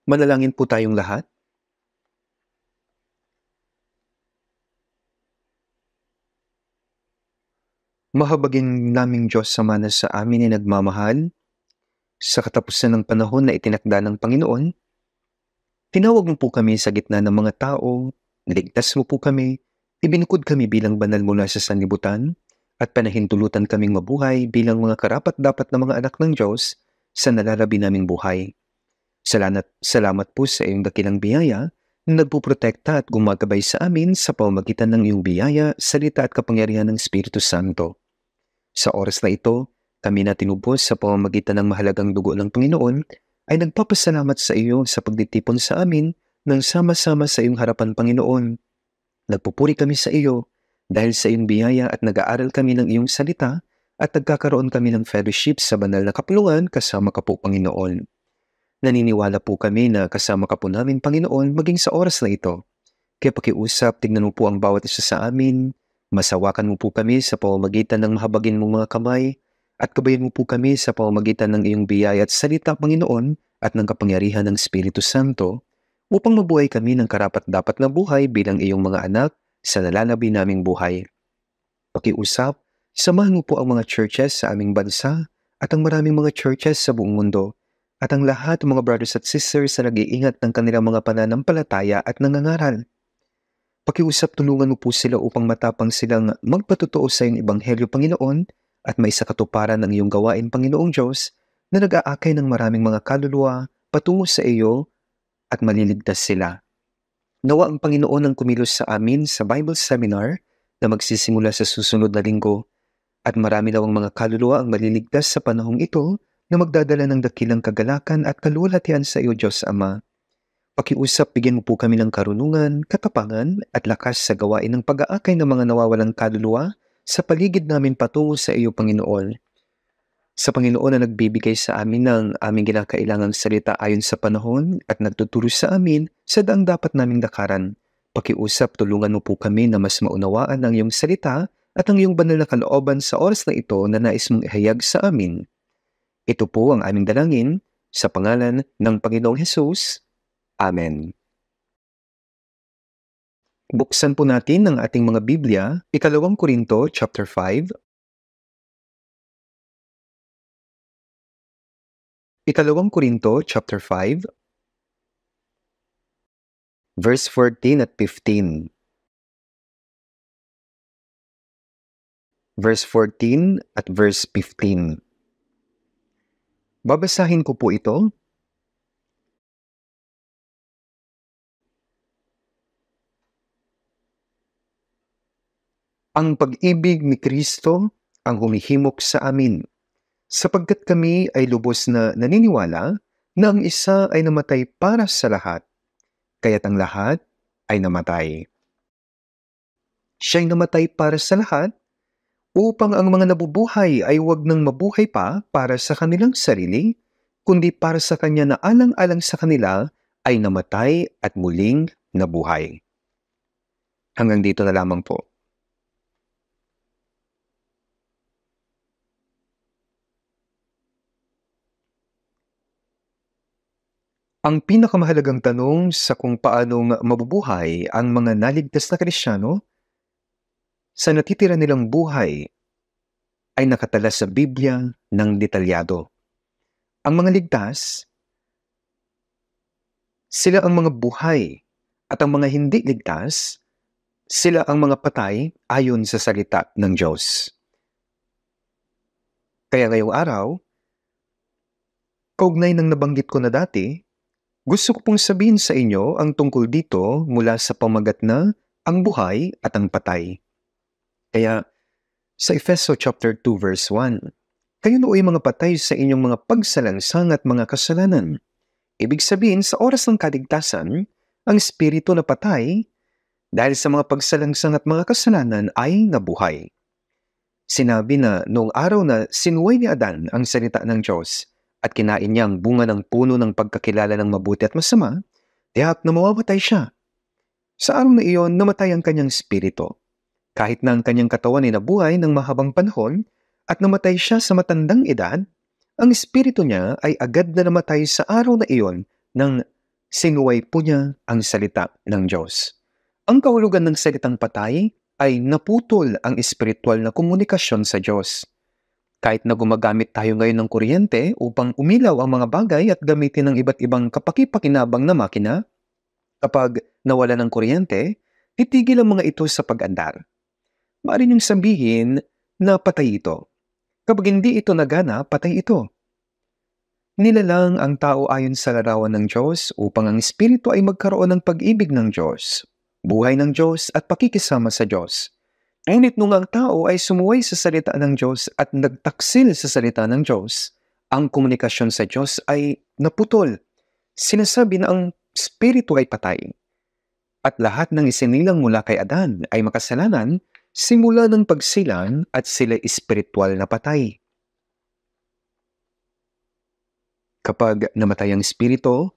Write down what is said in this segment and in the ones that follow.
Manalangin po tayong lahat. Mahabagin naming Diyos Ama na sa amin ay nagmamahal, sa katapusan ng panahon na itinakda ng Panginoon, tinawag mo po kami sa gitna ng mga tao, niligtas mo po kami, ibinikod kami bilang banal mula sa sanlibutan, at panahintulutan kaming mabuhay bilang mga karapat-dapat na mga anak ng Diyos sa nalalabi naming buhay. Salamat po sa iyong dakilang biyaya na nagpuprotekta at gumagabay sa amin sa pamamagitan ng iyong biyaya, salita at kapangyarihan ng Espiritu Santo. Sa oras na ito, kami na tinubos sa pamamagitan ng mahalagang dugo ng Panginoon ay nagpapasalamat sa iyo sa pagtitipon sa amin ng sama-sama sa iyong harapan, Panginoon. Nagpupuri kami sa iyo dahil sa iyong biyaya at nag-aaral kami ng iyong salita at nagkakaroon kami ng fellowship sa banal na kapulungan kasama ka po, Panginoon. Naniniwala po kami na kasama ka po namin, Panginoon, maging sa oras na ito. Kaya pakiusap, tignan mo po ang bawat isa sa amin, masawakan mo po kami sa pamamagitan ng mahabagin mong mga kamay, at gabayan mo po kami sa pamamagitan ng iyong biyaya at salita, Panginoon, at ng kapangyarihan ng Espiritu Santo, upang mabuhay kami ng karapat-dapat na buhay bilang iyong mga anak sa nalalabi naming buhay. Pakiusap, samahan mo po ang mga churches sa aming bansa at ang maraming mga churches sa buong mundo, at ang lahat ng mga brothers at sisters na nag-iingat ng kanilang mga pananampalataya at nangangaral. Pakiusap, tulungan mo po sila upang matapang silang magpatotoo sa iyong ebanghelyo, Panginoon, at may sakatuparan ng iyong gawain, Panginoong Diyos, na nag-aakay ng maraming mga kaluluwa patungo sa iyo at maliligtas sila. Nawa ang Panginoon ang kumilos sa amin sa Bible Seminar na magsisimula sa susunod na linggo, at marami daw ang mga kaluluwa ang maliligtas sa panahong ito na magdadala ng dakilang kagalakan at kaluwalhatian sa iyo, Diyos Ama. Pakiusap, bigyan mo po kami ng karunungan, katapangan at lakas sa gawain ng pag-aakay ng mga nawawalang kaluluwa sa paligid namin patungo sa iyo, Panginoon. Sa Panginoon na nagbibigay sa amin ng aming kinakailangang salita ayon sa panahon at nagtuturo sa amin sa daang dapat naming dakaran. Pakiusap, tulungan mo po kami na mas maunawaan ang iyong salita at ang iyong banal na kalooban sa oras na ito na nais mong ihayag sa amin. Ito po ang aming dalangin sa pangalan ng Panginoong Hesus. Amen. Buksan po natin ang ating mga Biblia, 2 Korinto chapter 5. 2 Korinto chapter 5, verse 14 at 15. Verse 14 at verse 15. Babasahin ko po ito. Ang pag-ibig ni Kristo ang humihimok sa amin, sapagkat kami ay lubos na naniniwala na ang isa ay namatay para sa lahat, kaya't ang lahat ay namatay. Siya'y namatay para sa lahat, upang ang mga nabubuhay ay huwag nang mabuhay pa para sa kanilang sarili, kundi para sa Kanya na alang-alang sa kanila ay namatay at muling nabuhay. Hanggang dito na lamang po. Ang pinakamahalagang tanong sa kung paano mabubuhay ang mga naligtas na Kristiyano sa natitira nilang buhay ay nakatala sa Biblia ng detalyado. Ang mga ligtas, sila ang mga buhay, at ang mga hindi ligtas, sila ang mga patay ayon sa salita ng Diyos. Kaya ngayong araw, kaugnay ng nabanggit ko na dati, gusto ko pong sabihin sa inyo ang tungkol dito mula sa pamagat na ang buhay at ang patay. Kaya sa Efeso chapter 2 verse 1, kayo nooy mga patay sa inyong mga pagsalangsang at mga kasalanan. Ibig sabihin, sa oras ng kaligtasan, ang espiritu na patay dahil sa mga pagsalangsang at mga kasalanan ay nabuhay. Sinabi na noong araw na sinuway ni Adan ang salita ng Diyos at kinain niya ang bunga ng puno ng pagkakilala ng mabuti at masama, tiyak na mamamatay siya. Sa araw na iyon, namatay ang kanyang espiritu. Kahit na ang kanyang katawan ay nabuhay ng mahabang panahon at namatay siya sa matandang edad, ang espiritu niya ay agad na namatay sa araw na iyon ng Sinuway po niya ang salita ng Diyos. Ang kahulugan ng salitang patay ay naputol ang espiritual na komunikasyon sa Diyos. Kahit na gumagamit tayo ngayon ng kuryente upang umilaw ang mga bagay at gamitin ng iba't ibang kapaki-pakinabang na makina, kapag nawala ng kuryente, titigil ang mga ito sa pag-andar. Maaari niyong sabihin na patay ito. Kapag hindi ito nagana, patay ito. Nilalang ang tao ayon sa larawan ng Diyos upang ang espiritu ay magkaroon ng pag-ibig ng Diyos, buhay ng Diyos at pakikisama sa Diyos. Ngunit nung ang tao ay sumuway sa salita ng Diyos at nagtaksil sa salita ng Diyos, ang komunikasyon sa Diyos ay naputol. Sinasabi na ang espiritu ay patay. At lahat ng isinilang mula kay Adan ay makasalanan simula ng pagsilang at sila espiritual na patay. Kapag namatay ang espiritu,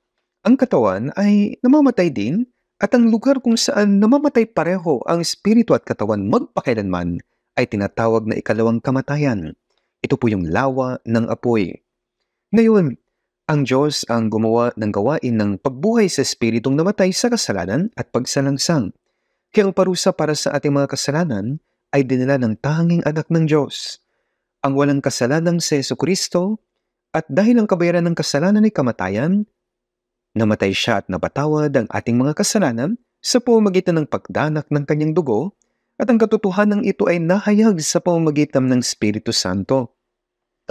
ang katawan ay namamatay din at ang lugar kung saan namamatay pareho ang espiritu at katawan magpakailanman ay tinatawag na ikalawang kamatayan. Ito po yung lawa ng apoy. Ngayon, ang Diyos ang gumawa ng gawain ng pagbuhay sa espiritong namatay sa kasalanan at pagsalangsang. Kaya ang parusa para sa ating mga kasalanan ay dinala ng tanging anak ng Diyos. Ang walang kasalanang si Jesucristo, at dahil ang kabayaran ng kasalanan ay kamatayan, namatay siya at napatawad ang ating mga kasalanan sa pamamagitan ng pagdanak ng kanyang dugo, at ang katotohanan ito ay nahayag sa pamamagitan ng Espiritu Santo.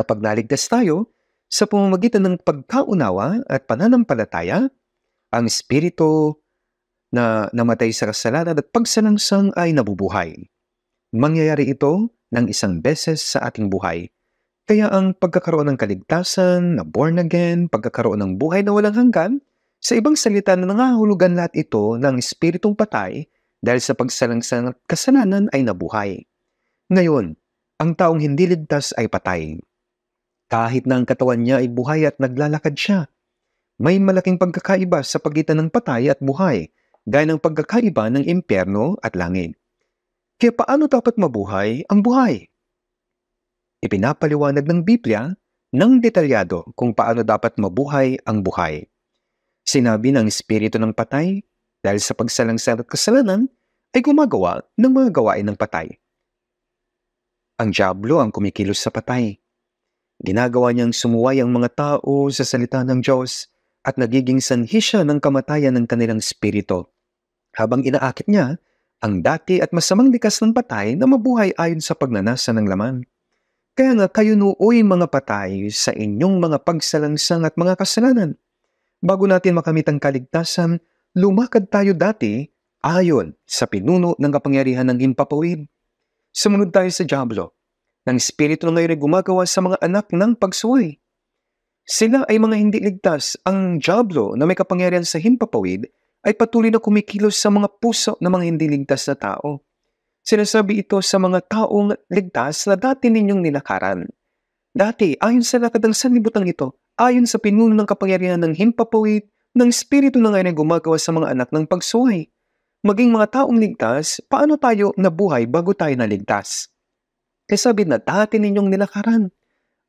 Kapag naligtas tayo, sa pamamagitan ng pagkaunawa at pananampalataya, ang Espiritu na namatay sa kasalanan at pagsalangsang ay nabubuhay. Mangyayari ito ng isang beses sa ating buhay. Kaya ang pagkakaroon ng kaligtasan, na born again, pagkakaroon ng buhay na walang hanggan, sa ibang salita na nangahulugan lahat ito ng espiritong patay dahil sa pagsalangsang at kasalanan ay nabuhay. Ngayon, ang taong hindi ligtas ay patay. Kahit na ang katawan niya ay buhay at naglalakad siya, may malaking pagkakaiba sa pagitan ng patay at buhay, gaya ng pagkakaiba ng impyerno at langit. Kaya paano dapat mabuhay ang buhay? Ipinapaliwanag ng Biblia ng detalyado kung paano dapat mabuhay ang buhay. Sinabi ng espiritu ng patay, dahil sa pagsalangsang at kasalanan, ay gumagawa ng mga gawain ng patay. Ang diablo ang kumikilos sa patay. Ginagawa niyang sumuway ang mga tao sa salita ng Diyos at nagiging sanhi siya ng kamatayan ng kanilang espiritu, habang inaakit niya ang dati at masamang likas ng patay na mabuhay ayon sa pagnanasa ng laman. Kaya nga kayo nooy mga patay sa inyong mga pagsalangsang at mga kasalanan. Bago natin makamit ang kaligtasan, lumakad tayo dati ayon sa pinuno ng kapangyarihan ng himpapawid. Sumunod tayo sa diablo, ng espiritu na ngayon ay gumagawa sa mga anak ng pagsuway. Sila ay mga hindi ligtas. Ang diablo na may kapangyarihan sa himpapawid ay patuloy na kumikilos sa mga puso ng mga hindi ligtas na tao. Sinasabi ito sa mga taong ligtas na dati ninyong nilakaran. Dati, ayon sa lakad ng sanlibutan ito, ayon sa pinuno ng kapangyarihan ng himpapawid, ng espiritu na ngayon ay gumagawa sa mga anak ng pagsuway. Maging mga taong ligtas, paano tayo nabuhay bago tayo naligtas? Kaya sabi na dati ninyong nilakaran.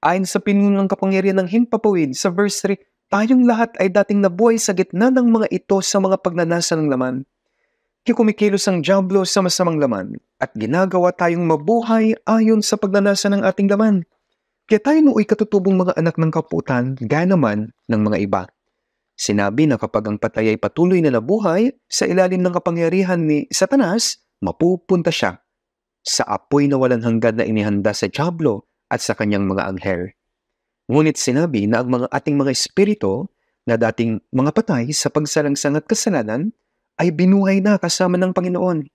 Ayon sa pinuno ng kapangyarihan ng himpapawid, sa verse 3, tayong lahat ay dating nabuhay sa gitna ng mga ito sa mga pagnanasa ng laman. Kaya kumikilos ang diablo sa masamang laman at ginagawa tayong mabuhay ayon sa pagnanasa ng ating laman. Kaya tayo nooy katutubong mga anak ng kaputan, gaya naman ng mga iba. Sinabi na kapag ang patay ay patuloy na nabuhay sa ilalim ng kapangyarihan ni Satanas, mapupunta siya sa apoy na walang hanggan na inihanda sa diablo at sa kanyang mga anghel. Ngunit sinabi na ang ating mga espiritu na dating mga patay sa pagsalangsang at kasalanan ay binuhay na kasama ng Panginoon.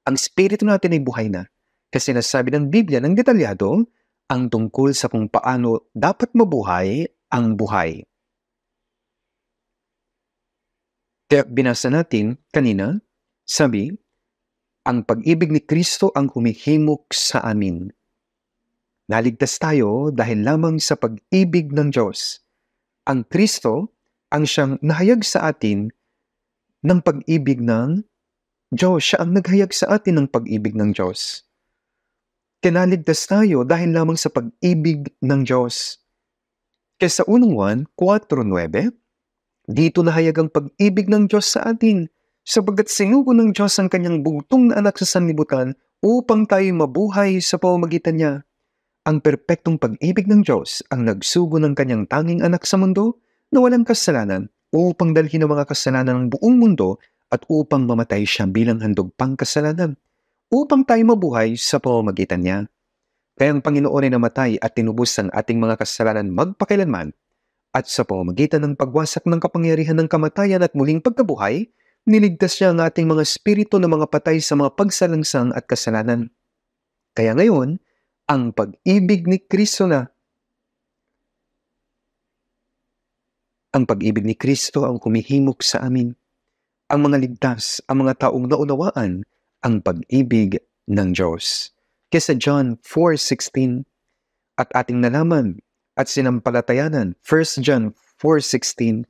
Ang espiritu natin ay buhay na kasi nasabi ng Biblia ng detalyado ang tungkol sa kung paano dapat mabuhay ang buhay. Kaya binasa natin kanina, sabi, ang pag-ibig ni Kristo ang humihimok sa amin. Naligtas tayo dahil lamang sa pag-ibig ng Diyos. Ang Kristo ang siyang nahayag sa atin ng pag-ibig ng Diyos. Siya ang naghayag sa atin ng pag-ibig ng Diyos. Kinaligtas tayo dahil lamang sa pag-ibig ng Diyos. Kaya sa unang 1:4-9, Dito nahayag ang pag-ibig ng Diyos sa atin, sapagkat sinugo ng Diyos ang kanyang bugtong na anak sa sanlibutan upang tayo mabuhay sa pamamagitan niya. Ang perpektong pag-ibig ng Diyos ang nagsugo ng kanyang tanging anak sa mundo na walang kasalanan upang dalhin ang mga kasalanan ng buong mundo at upang mamatay siya bilang handog pang kasalanan, upang tayo mabuhay sa pamamagitan niya. Kaya ang Panginoon ay namatay at tinubos ang ating mga kasalanan magpakailanman, at sa pamamagitan ng pagwasak ng kapangyarihan ng kamatayan at muling pagkabuhay, niligtas niya ang ating mga espiritu na mga patay sa mga pagsalangsang at kasalanan. Kaya ngayon, ang pag-ibig ni Kristo ang kumihimok sa amin. Ang mga ligtas, ang mga taong naunawaan ang pag-ibig ng Diyos. Kaya sa John 4:16, at ating nalaman at sinampalatayanan, 1 John 4:16,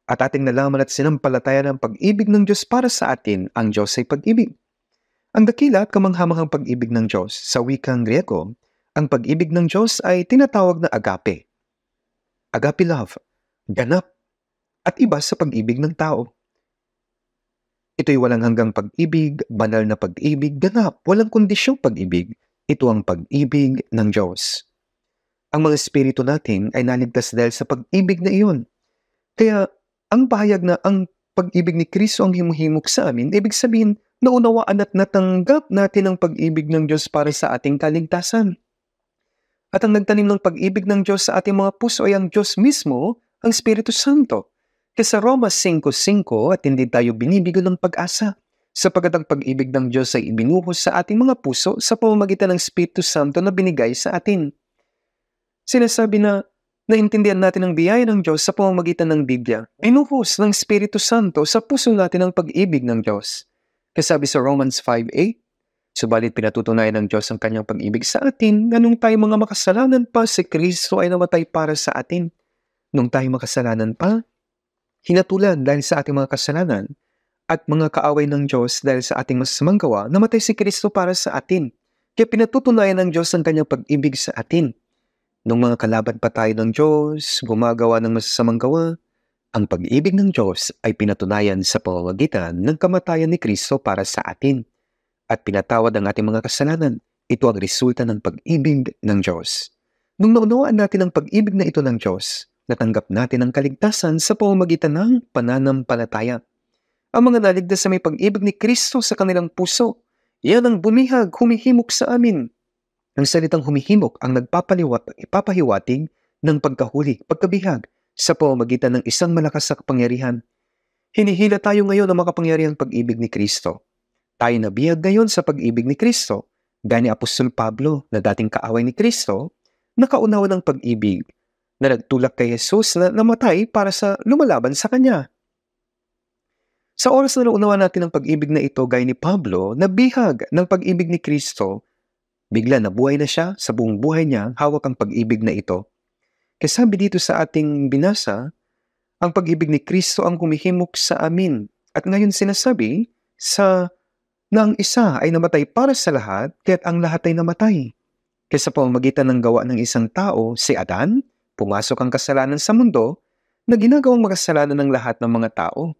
at ating nalaman at sinampalatayanan ang pag-ibig ng Diyos para sa atin, ang Diyos ay pag-ibig. Ang dakila at kamanghamanghang pag-ibig ng Diyos sa wikang Griego, ang pag-ibig ng Diyos ay tinatawag na agape. Agape love, ganap, at iba sa pag-ibig ng tao. Ito'y walang hanggang pag-ibig, banal na pag-ibig, ganap, walang kondisyong pag-ibig. Ito ang pag-ibig ng Diyos. Ang mga espiritu natin ay naligtas dahil sa pag-ibig na iyon. Kaya ang pahayag na ang pag-ibig ni Kristo ang himuhimok sa amin, ibig sabihin, naunawaan at natanggap natin ang pag-ibig ng Diyos para sa ating kaligtasan. At ang nagtanim ng pag-ibig ng Diyos sa ating mga puso ay ang Diyos mismo, ang Espiritu Santo. Kaya sa Roma 5:5, at hindi tayo binibigo ng pag-asa, sapagkat ang pag-ibig ng Diyos ay ibinuhos sa ating mga puso sa pamamagitan ng Espiritu Santo na binigay sa atin. Sinasabi na naintindihan natin ang biyaya ng Diyos sa pamamagitan ng Biblia. Binuhos ng Espiritu Santo sa puso natin ang pag-ibig ng Diyos. Kasabi sa Romans 5:8, subalit pinatutunayan ng Diyos ang kanyang pag-ibig sa atin na nung tayo mga makasalanan pa, si Kristo ay namatay para sa atin. Nung tayo makasalanan pa, hinatulan dahil sa ating mga kasalanan, at mga kaaway ng Diyos dahil sa ating masasamang gawa, namatay si Kristo para sa atin. Kaya pinatutunayan ng Diyos ang kanyang pag-ibig sa atin. Nung mga kalaban pa tayo ng Diyos, gumagawa ng masasamang gawa, ang pag-ibig ng Diyos ay pinatunayan sa pamamagitan ng kamatayan ni Kristo para sa atin, at pinatawad ang ating mga kasalanan. Ito ang resulta ng pag-ibig ng Diyos. Nung naunawaan natin ang pag-ibig na ito ng Diyos, natanggap natin ang kaligtasan sa pamamagitan ng pananampalataya. Ang mga naligtas sa may pag-ibig ni Kristo sa kanilang puso, yan ang bumihag, humihimok sa amin. Ang salitang humihimok ang ipapahiwatig ng pagkahuli, pagkabihag, sa pamamagitan ng isang malakas na kapangyarihan. Hinihila tayo ngayon ng makapangyarihang pag-ibig ni Kristo. Tayo nabihag ngayon sa pag-ibig ni Kristo, gaya ni Apostol Pablo na dating kaaway ni Kristo, nakaunawa ng pag-ibig na nagtulak kay Jesus na namatay para sa lumalaban sa Kanya. Sa oras na naunawa natin ang pag-ibig na ito, gaya ni Pablo, nabihag ng pag-ibig ni Kristo, bigla nabuhay na siya sa buong buhay niya, hawak ang pag-ibig na ito. Kaya sabi dito sa ating binasa, ang pag-ibig ni Kristo ang kumihimok sa amin. At ngayon sinasabi na ang isa ay namatay para sa lahat, kaya't ang lahat ay namatay. Kaya sa pamamagitan ng gawa ng isang tao, si Adan, pumasok ang kasalanan sa mundo na ginagawang makasalanan ng lahat ng mga tao.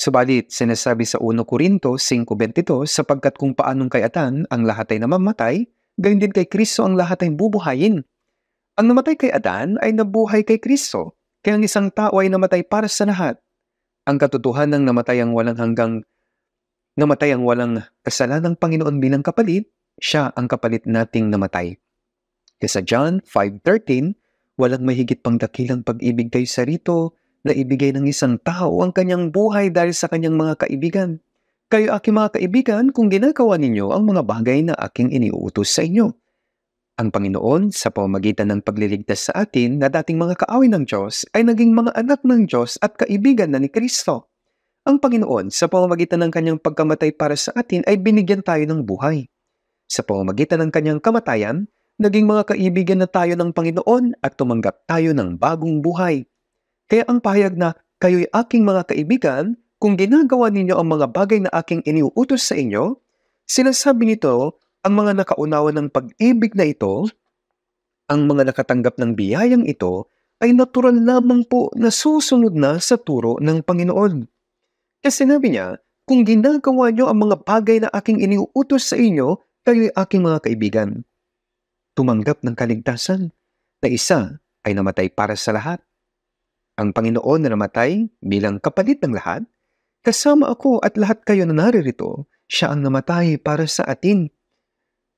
Subalit, sinasabi sa 1 Corinto 5:22, sapagkat kung paanong kay Adan ang lahat ay namamatay, gayon din kay Kristo ang lahat ay bubuhayin. Ang namatay kay Adan ay nabuhay kay Kristo, kaya ang isang tao ay namatay para sa lahat. Ang katotohanan ng namatay ang walang kasalanang Panginoon bilang kapalit, siya ang kapalit nating namatay. Kaya sa John 5:13, walang mahigit pang dakilang pag-ibig kay sarito na ibigay ng isang tao ang kanyang buhay dahil sa kanyang mga kaibigan. Kayo aking mga kaibigan kung ginagawa ninyo ang mga bagay na aking iniuutos sa inyo. Ang Panginoon sa pamamagitan ng pagliligtas sa atin na dating mga kaaway ng Diyos ay naging mga anak ng Diyos at kaibigan na ni Kristo. Ang Panginoon sa pamamagitan ng kanyang pagkamatay para sa atin ay binigyan tayo ng buhay. Sa pamamagitan ng kanyang kamatayan, naging mga kaibigan na tayo ng Panginoon at tumanggap tayo ng bagong buhay. Kaya ang pahayag na kayo'y aking mga kaibigan kung ginagawa ninyo ang mga bagay na aking iniuutos sa inyo, sinasabi nito ang mga nakaunawa ng pag-ibig na ito, ang mga nakatanggap ng biyayang ito, ay natural lamang po na susunod na sa turo ng Panginoon. Kasi sinabi niya, kung ginagawa niyo ang mga bagay na aking iniuutos sa inyo, kayo'y aking mga kaibigan. Tumanggap ng kaligtasan na isa ay namatay para sa lahat. Ang Panginoon na namatay bilang kapalit ng lahat, kasama ako at lahat kayo na naririto, siya ang namatay para sa atin.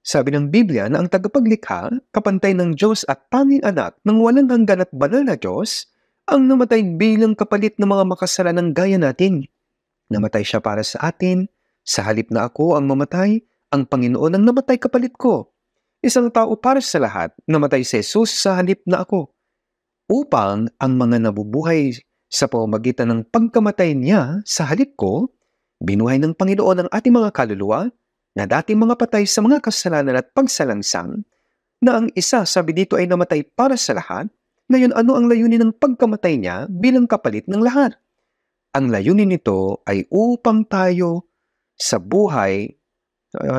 Sabi ng Biblia na ang tagapaglikha, kapantay ng Diyos at tanging anak ng walang hanggan at banal na Diyos, ang namatay bilang kapalit ng mga makasalanang gaya natin. Namatay siya para sa atin, sa halip na ako ang mamatay, ang Panginoon ang namatay kapalit ko. Isang tao para sa lahat, namatay si Jesus sa halip na ako, upang ang mga nabubuhay sa pamamagitan ng pagkamatay niya sa halip ko, binuhay ng Panginoon ang ating mga kaluluwa, na dating mga patay sa mga kasalanan at pagsalangsang, na ang isa, sabi dito, ay namatay para sa lahat. Ngayon, ano ang layunin ng pagkamatay niya bilang kapalit ng lahat? Ang layunin nito ay upang tayo sa buhay,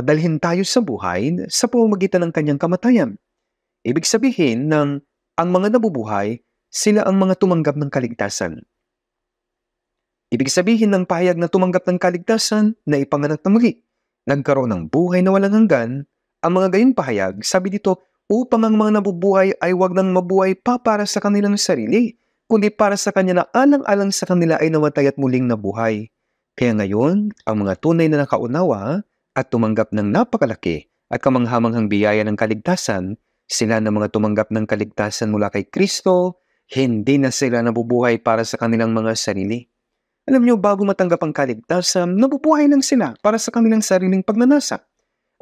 dalhin tayo sa buhay sa pamamagitan ng kanyang kamatayan. Ibig sabihin ng ang mga nabubuhay, sila ang mga tumanggap ng kaligtasan. Ibig sabihin ng pahayag na tumanggap ng kaligtasan na ipanganak na muli, nagkaroon ng buhay na walang hanggan. Ang mga gayong pahayag, sabi dito, upang ang mga nabubuhay ay wag nang mabuhay pa para sa kanilang sarili, kundi para sa kanya na alang-alang sa kanila ay namatay at muling nabuhay. Kaya ngayon, ang mga tunay na nakaunawa at tumanggap ng napakalaki at kamanghamanghang biyaya ng kaligtasan, sila na mga tumanggap ng kaligtasan mula kay Kristo, hindi na sila nabubuhay para sa kanilang mga sarili. Alam niyo, bago matanggap ang kaligtasan, nabubuhay lang sila para sa kanilang sariling pagnanasa.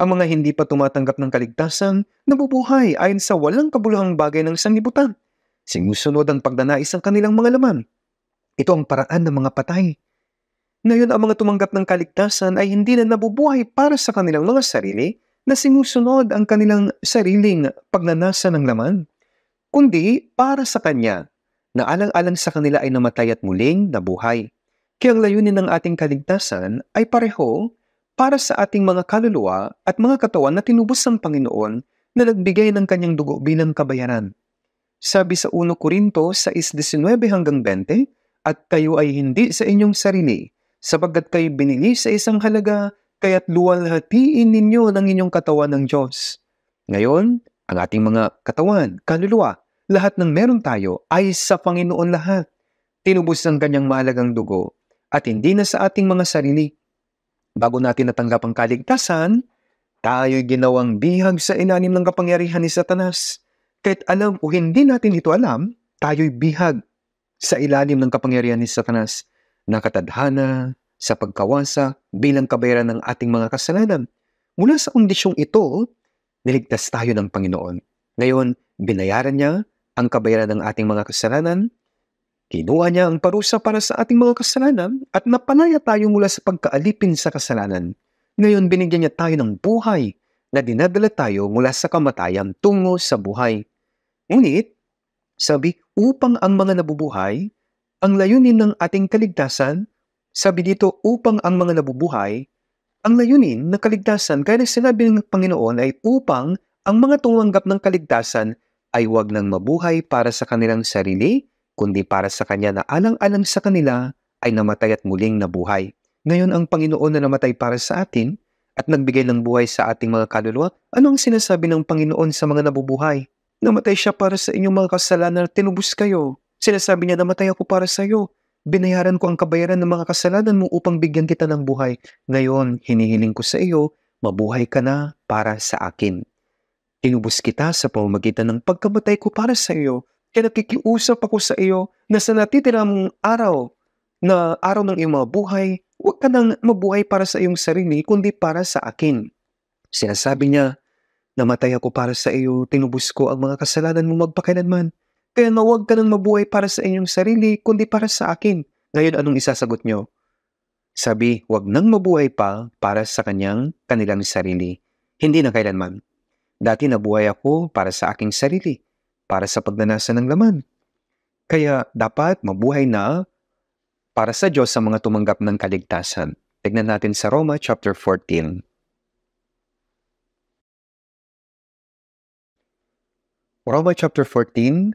Ang mga hindi pa tumatanggap ng kaligtasan, nabubuhay ayon sa walang kabuluhang bagay ng sanlibutan. Sinusunod ang pagnanais ng kanilang mga laman. Ito ang paraan ng mga patay. Ngayon, ang mga tumanggap ng kaligtasan ay hindi na nabubuhay para sa kanilang mga sarili na sinusunod ang kanilang sariling pagnanasa ng laman, kundi para sa Kanya, na alang-alang sa kanila ay namatay at muling nabuhay. Kaya ang layunin ng ating kaligtasan ay pareho para sa ating mga kaluluwa at mga katawan na tinubos ng Panginoon na nagbigay ng kanyang dugo bilang kabayaran. Sabi sa 1 Korinto 6:19-20, at kayo ay hindi sa inyong sarili, sapagkat kayo binili sa isang halaga, kaya't luwalhatiin ninyo ng inyong katawan ng Diyos. Ngayon, ang ating mga katawan, kaluluwa, lahat ng meron tayo ay sa Panginoon lahat. Tinubos ng kanyang mahalagang dugo at hindi na sa ating mga sarili. Bago natin natanggap ang kaligtasan, tayo'y ginawang bihag sa ilalim ng kapangyarihan ni Satanas. Kahit alam o hindi natin ito alam, tayo'y bihag sa ilalim ng kapangyarihan ni Satanas, na katadhana sa pagkawasa bilang kabayaran ng ating mga kasalanan. Mula sa kondisyong ito, niligtas tayo ng Panginoon. Ngayon, binayaran niya ang kabayaran ng ating mga kasalanan. Kinuha niya ang parusa para sa ating mga kasalanan at napanaya tayo mula sa pagkaalipin sa kasalanan. Ngayon, binigyan niya tayo ng buhay na dinadala tayo mula sa kamatayan tungo sa buhay. Ngunit, sabi, upang ang mga nabubuhay, ang layunin ng ating kaligtasan, sabi dito, upang ang mga nabubuhay, ang layunin ng kaligtasan, kaya sinabi ng Panginoon ay upang ang mga tumanggap ng kaligtasan ay wag nang mabuhay para sa kanilang sarili, kundi para sa Kanya na alang-alang sa kanila ay namatay at muling nabuhay. Ngayon, ang Panginoon na namatay para sa atin at nagbigay ng buhay sa ating mga kaluluwa, ano ang sinasabi ng Panginoon sa mga nabubuhay? Namatay siya para sa inyong mga kasalanan at tinubos kayo. Sinasabi niya, namatay ako para sa iyo. Binayaran ko ang kabayaran ng mga kasalanan mo upang bigyan kita ng buhay. Ngayon, hinihiling ko sa iyo, mabuhay ka na para sa akin. Tinubos kita sa pamamagitan ng pagkamatay ko para sa iyo. Kaya nakikiusap ako sa iyo na sa natitira mong araw, na araw ng iyong mga buhay, huwag ka nang mabuhay para sa iyong sarili, kundi para sa akin. Sinasabi niya, namatay ako para sa iyo, tinubos ko ang mga kasalanan mo magpakailanman. Kaya na huwag ka nang mabuhay para sa inyong sarili, kundi para sa akin. Ngayon, anong isasagot niyo? Sabi, huwag nang mabuhay pa para sa kanilang sarili. Hindi na kailanman. Dati nabuhay ako para sa aking sarili, para sa pagnanasa ng laman. Kaya dapat mabuhay na para sa Diyos sa mga tumanggap ng kaligtasan. Tignan natin sa Roma chapter 14. Roma chapter 14,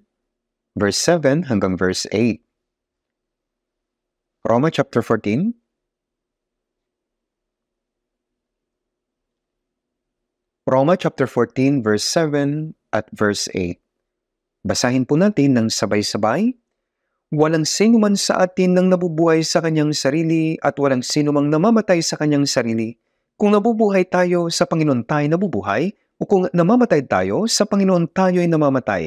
verse 7 hanggang verse 8. Roma chapter 14. Roma chapter 14 verse 7 at verse 8. Basahin po natin ng sabay-sabay. Walang sino man sa atin nang nabubuhay sa kanyang sarili at walang sino mang namamatay sa kanyang sarili. Kung nabubuhay tayo, sa Panginoon tayo nabubuhay, o kung namamatay tayo, sa Panginoon tayo ay namamatay.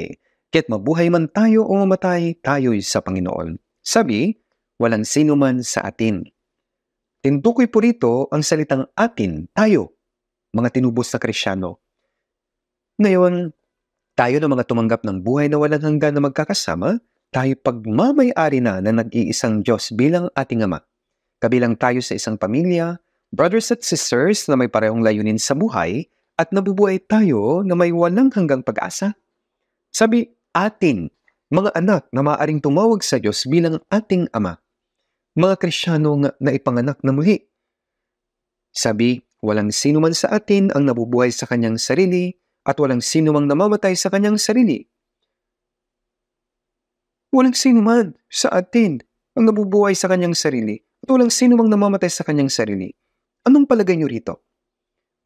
Kaya't mabuhay man tayo o mamatay, tayo'y sa Panginoon. Sabi, walang sino man sa atin. Tintukoy po rito ang salitang atin, tayo, mga tinubos na Kristyano. Ngayon, tayo na mga tumanggap ng buhay na walang hanggan na magkakasama, tayo pagmamay-ari na nag-iisang Diyos bilang ating Ama. Kabilang tayo sa isang pamilya, brothers at sisters na may parehong layunin sa buhay, at nabubuhay tayo na may walang hanggang pag-asa. Sabi, atin, mga anak na maaaring tumawag sa Diyos bilang ating Ama. Mga Kristyanong na ipanganak na muli. Sabi, walang sino man sa atin ang nabubuhay sa kanyang sarili at walang sino mang namamatay sa kanyang sarili. Walang sino man sa atin ang nabubuhay sa kanyang sarili at walang sino mang namamatay sa kanyang sarili. Anong palagay niyo rito?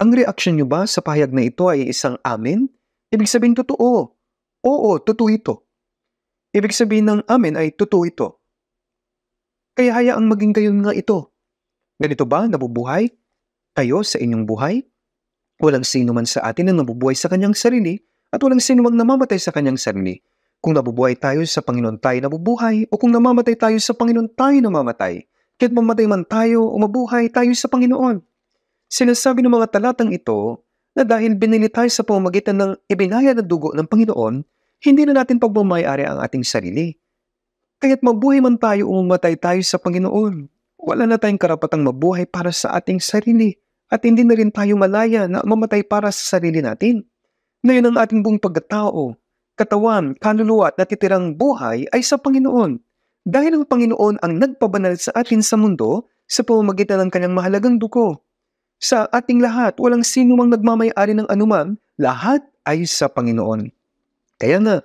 Ang reaksyon niyo ba sa pahayag na ito ay isang amen? Ibig sabihin totoo. Oo, totoo ito. Ibig sabihin ng amen ay totoo ito. Kaya hayaang maging gayon nga ito. Ganito ba nabubuhay kayo sa inyong buhay? Walang sino man sa atin ang nabubuhay sa kanyang sarili at walang sino mang namamatay sa kanyang sarili. Kung nabubuhay tayo sa Panginoon tayo nabubuhay o kung namamatay tayo sa Panginoon tayo namamatay. Kahit mamatay man tayo o mabuhay tayo sa Panginoon. Sinasabi ng mga talatang ito na dahil binili tayo sa pamamagitan ng ibinayad na dugo ng Panginoon, hindi na natin pagmamayari ang ating sarili. Kaya't mabuhay man tayo o mamatay tayo sa Panginoon, wala na tayong karapatang mabuhay para sa ating sarili at hindi na rin tayo malaya na mamatay para sa sarili natin. Ngayon ang ating buong pagkatao, katawan, kaluluwa at natitirang buhay ay sa Panginoon. Dahil ang Panginoon ang nagpabanal sa atin sa mundo sa pamamagitan ng kanyang mahalagang dugo. Sa ating lahat, walang sino mang nagmamay-ari ng anuman, lahat ay sa Panginoon. Kaya nga,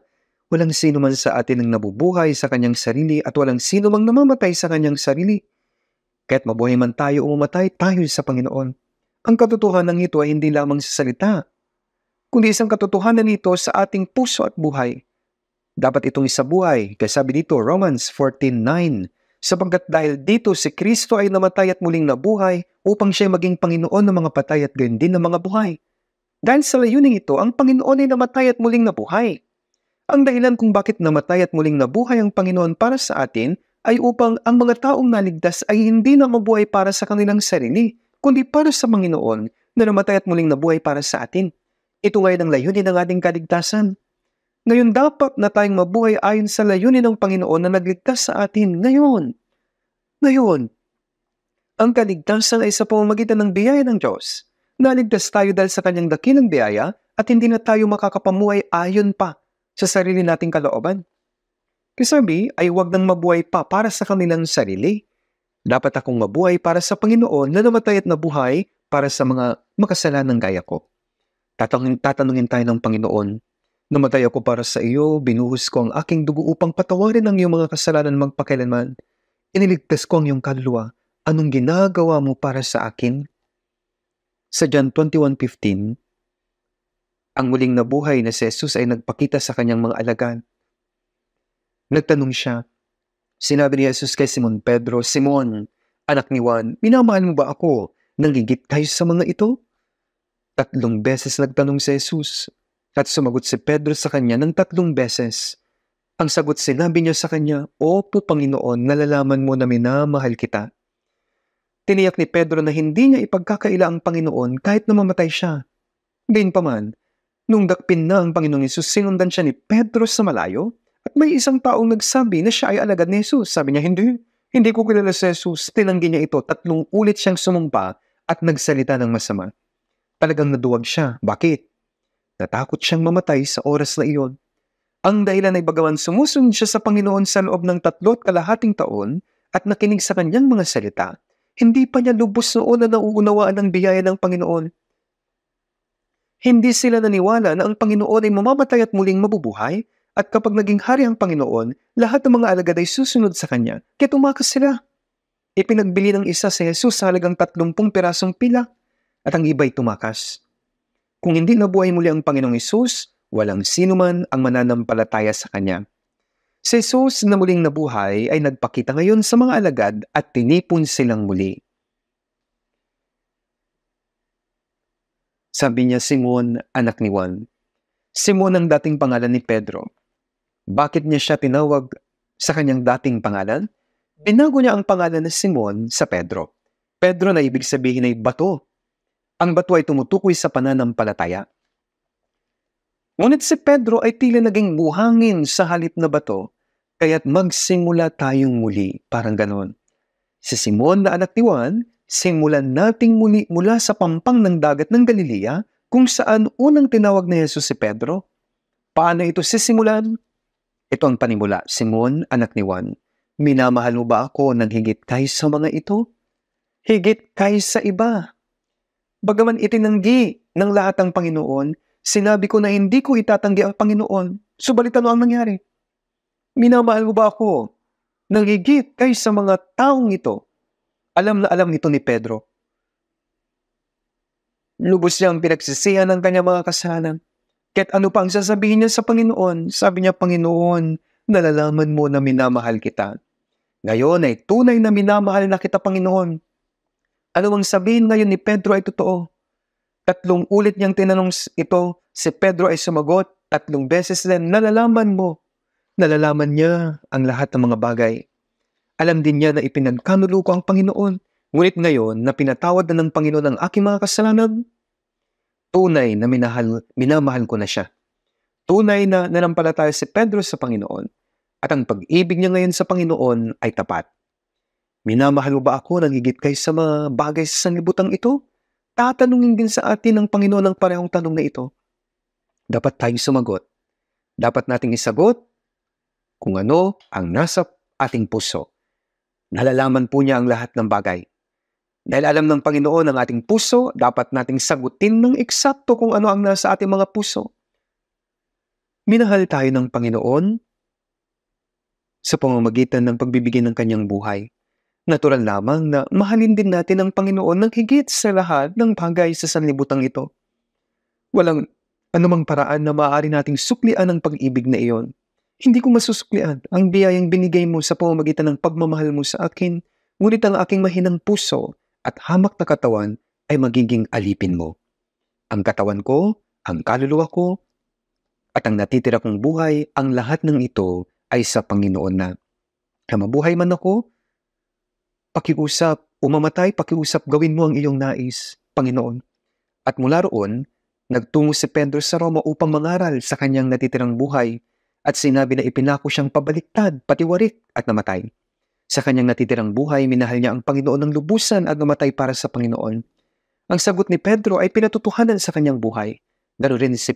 walang sino man sa atin ang nabubuhay sa kanyang sarili at walang sino mang namamatay sa kanyang sarili. Kaya't mabuhay man tayo o mamatay, tayo sa Panginoon. Ang katotohanan ito ay hindi lamang sa salita, kundi isang katotohanan nito sa ating puso at buhay. Dapat itong isabuhay, kaya sabi dito, Romans 14:9, sapagkat dahil dito si Kristo ay namatay at muling nabuhay upang siya maging Panginoon ng mga patay at gayon din ng mga buhay. Dahil sa layuning ito, ang Panginoon ay namatay at muling nabuhay. Ang dahilan kung bakit namatay at muling nabuhay ang Panginoon para sa atin ay upang ang mga taong naligtas ay hindi na mabuhay para sa kanilang sarili, kundi para sa Panginoon na namatay at muling nabuhay para sa atin. Ito ngayon ang layunin ng ating kaligtasan. Ngayon dapat na tayong mabuhay ayon sa layunin ng Panginoon na nagligtas sa atin ngayon. Ngayon, ang kaligtasan ay sa pamamagitan ng biyaya ng Diyos. Naligtas tayo dahil sa kanyang dakilang biyaya at hindi na tayo makakapamuhay ayon pa sa sarili nating kalooban. Kasabi ay huwag nang mabuhay pa para sa kanilang sarili. Dapat akong mabuhay para sa Panginoon na namatay at nabuhay para sa mga makasalanang gaya ko. Tatanungin tayo ng Panginoon, namatay ako para sa iyo, binuhos ko ang aking dugo upang patawarin ang iyong mga kasalanan magpakailanman. Iniligtas ko ang iyong kaluluwa. Anong ginagawa mo para sa akin? Sa John 21:15, ang muling nabuhay na si Jesus ay nagpakita sa kanyang mga alagad. Nagtanong siya. Sinabi ni Jesus kay Simon Pedro, Simon, anak ni Juan, minamahal mo ba ako? Nanggigit kayo sa mga ito? 3 beses nagtanong si Jesus. At sumagot si Pedro sa kanya ng 3 beses. Ang sagot sinabi niya sa kanya, Opo Panginoon, nalalaman mo na minamahal kita. Tiniyak ni Pedro na hindi niya ipagkakaila ang Panginoon kahit na mamatay siya. Gayunpaman, nung dakpin na ang Panginoong Hesus, sinundan siya ni Pedro sa malayo at may isang taong nagsabi na siya ay alagad ni Jesus. Sabi niya, hindi ko kilala si Jesus. Tinanggi niya ito, 3 ulit siyang sumumpa at nagsalita ng masama. Talagang naduwag siya. Bakit? Natakot siyang mamatay sa oras na iyon. Ang dahilan ay bagaman sumusunod siya sa Panginoon sa loob ng 3.5 taon at nakinig sa kanyang mga salita, hindi pa niya lubos noon na nauunawaan ang biyaya ng Panginoon. Hindi sila naniwala na ang Panginoon ay mamamatay at muling mabubuhay At kapag naging hari ang Panginoon, lahat ng mga alagad ay susunod sa kanya. Kaya tumakas sila. Ipinagbili ng isa si Jesus sa halagang 30 pirasong pila at ang iba'y tumakas. Kung hindi nabuhay muli ang Panginoong Hesus, walang sino man ang mananampalataya sa kanya. Si Jesus na muling nabuhay ay nagpakita ngayon sa mga alagad at tinipon silang muli. Sabi niya, Simon, anak ni Juan. Simon ang dating pangalan ni Pedro. Bakit niya siya tinawag sa kanyang dating pangalan? Binago niya ang pangalan na Simon sa Pedro. Pedro na ibig sabihin ay bato. Ang bato ay tumutukoy sa pananampalataya. Ngunit si Pedro ay tila naging buhangin sa halip na bato, kaya't magsimula tayong muli. Parang ganon. Si Simon na anak ni Juan, simulan nating muli mula sa pampang ng dagat ng Galilea, kung saan unang tinawag ni Jesus si Pedro. Paano ito sisimulan? Ito ang panimula, Simon, anak ni Juan. Minamahal mo ba ako ng higit kaysa mga ito? Higit kaysa iba. Bagaman itinanggi ng lahat ang Panginoon, sinabi ko na hindi ko itatanggi ang Panginoon. Subalit ano ang nangyari? Minamahal mo ba ako ng higit kaysa mga taong ito? Alam na alam nito ni Pedro. Lubos niyang pinagsisihan ng kanyang mga kasalanan. Kahit ano pa ang sasabihin niya sa Panginoon, sabi niya, Panginoon, nalalaman mo na minamahal kita. Ngayon ay tunay na minamahal na kita, Panginoon. Ano ang sabihin ngayon ni Pedro ay totoo. 3 ulit niyang tinanong ito, si Pedro ay sumagot 3 beses din, nalalaman mo. Nalalaman niya ang lahat ng mga bagay. Alam din niya na ipinagkanulo ko ang Panginoon. Ngunit ngayon na pinatawad na ng Panginoon ang aking mga kasalanan, tunay na minamahal ko na siya. Tunay na nanampalataya si Pedro sa Panginoon. At ang pag-ibig niya ngayon sa Panginoon ay tapat. Minamahal mo ba ako ng higit kaysa mga bagay sa sanlibutan ito? Tatanungin din sa atin ng Panginoon ang parehong tanong na ito. Dapat tayong sumagot. Dapat nating isagot kung ano ang nasa ating puso. Nalalaman po niya ang lahat ng bagay. Dahil alam ng Panginoon ang ating puso, dapat nating sagutin ng eksakto kung ano ang nasa ating mga puso. Minahal tayo ng Panginoon sa pamamagitan ng pagbibigay ng kanyang buhay. Natural lamang na mahalin din natin ang Panginoon ng higit sa lahat ng bagay sa sanlibutan ito. Walang anumang paraan na maaari nating suklian ang pag-ibig na iyon. Hindi ko masusuklian ang biyayang binigay mo sa pamamagitan ng pagmamahal mo sa akin, ngunit ang aking mahinang puso at hamak na katawan ay magiging alipin mo. Ang katawan ko, ang kaluluwa ko, at ang natitira kong buhay, ang lahat ng ito ay sa Panginoon na. Mabuhay man ako, pakiusap, umamatay, pakiusap, gawin mo ang iyong nais, Panginoon. At mula roon, nagtungo si Pedro sa Roma upang mangaral sa kanyang natitirang buhay at sinabi na ipinako siyang pabaliktad, patiwarik at namatay. Sa kanyang natitirang buhay, minahal niya ang Panginoon ng lubusan at namatay para sa Panginoon. Ang sagot ni Pedro ay pinatotohanan sa kanyang buhay. Ganoon rin si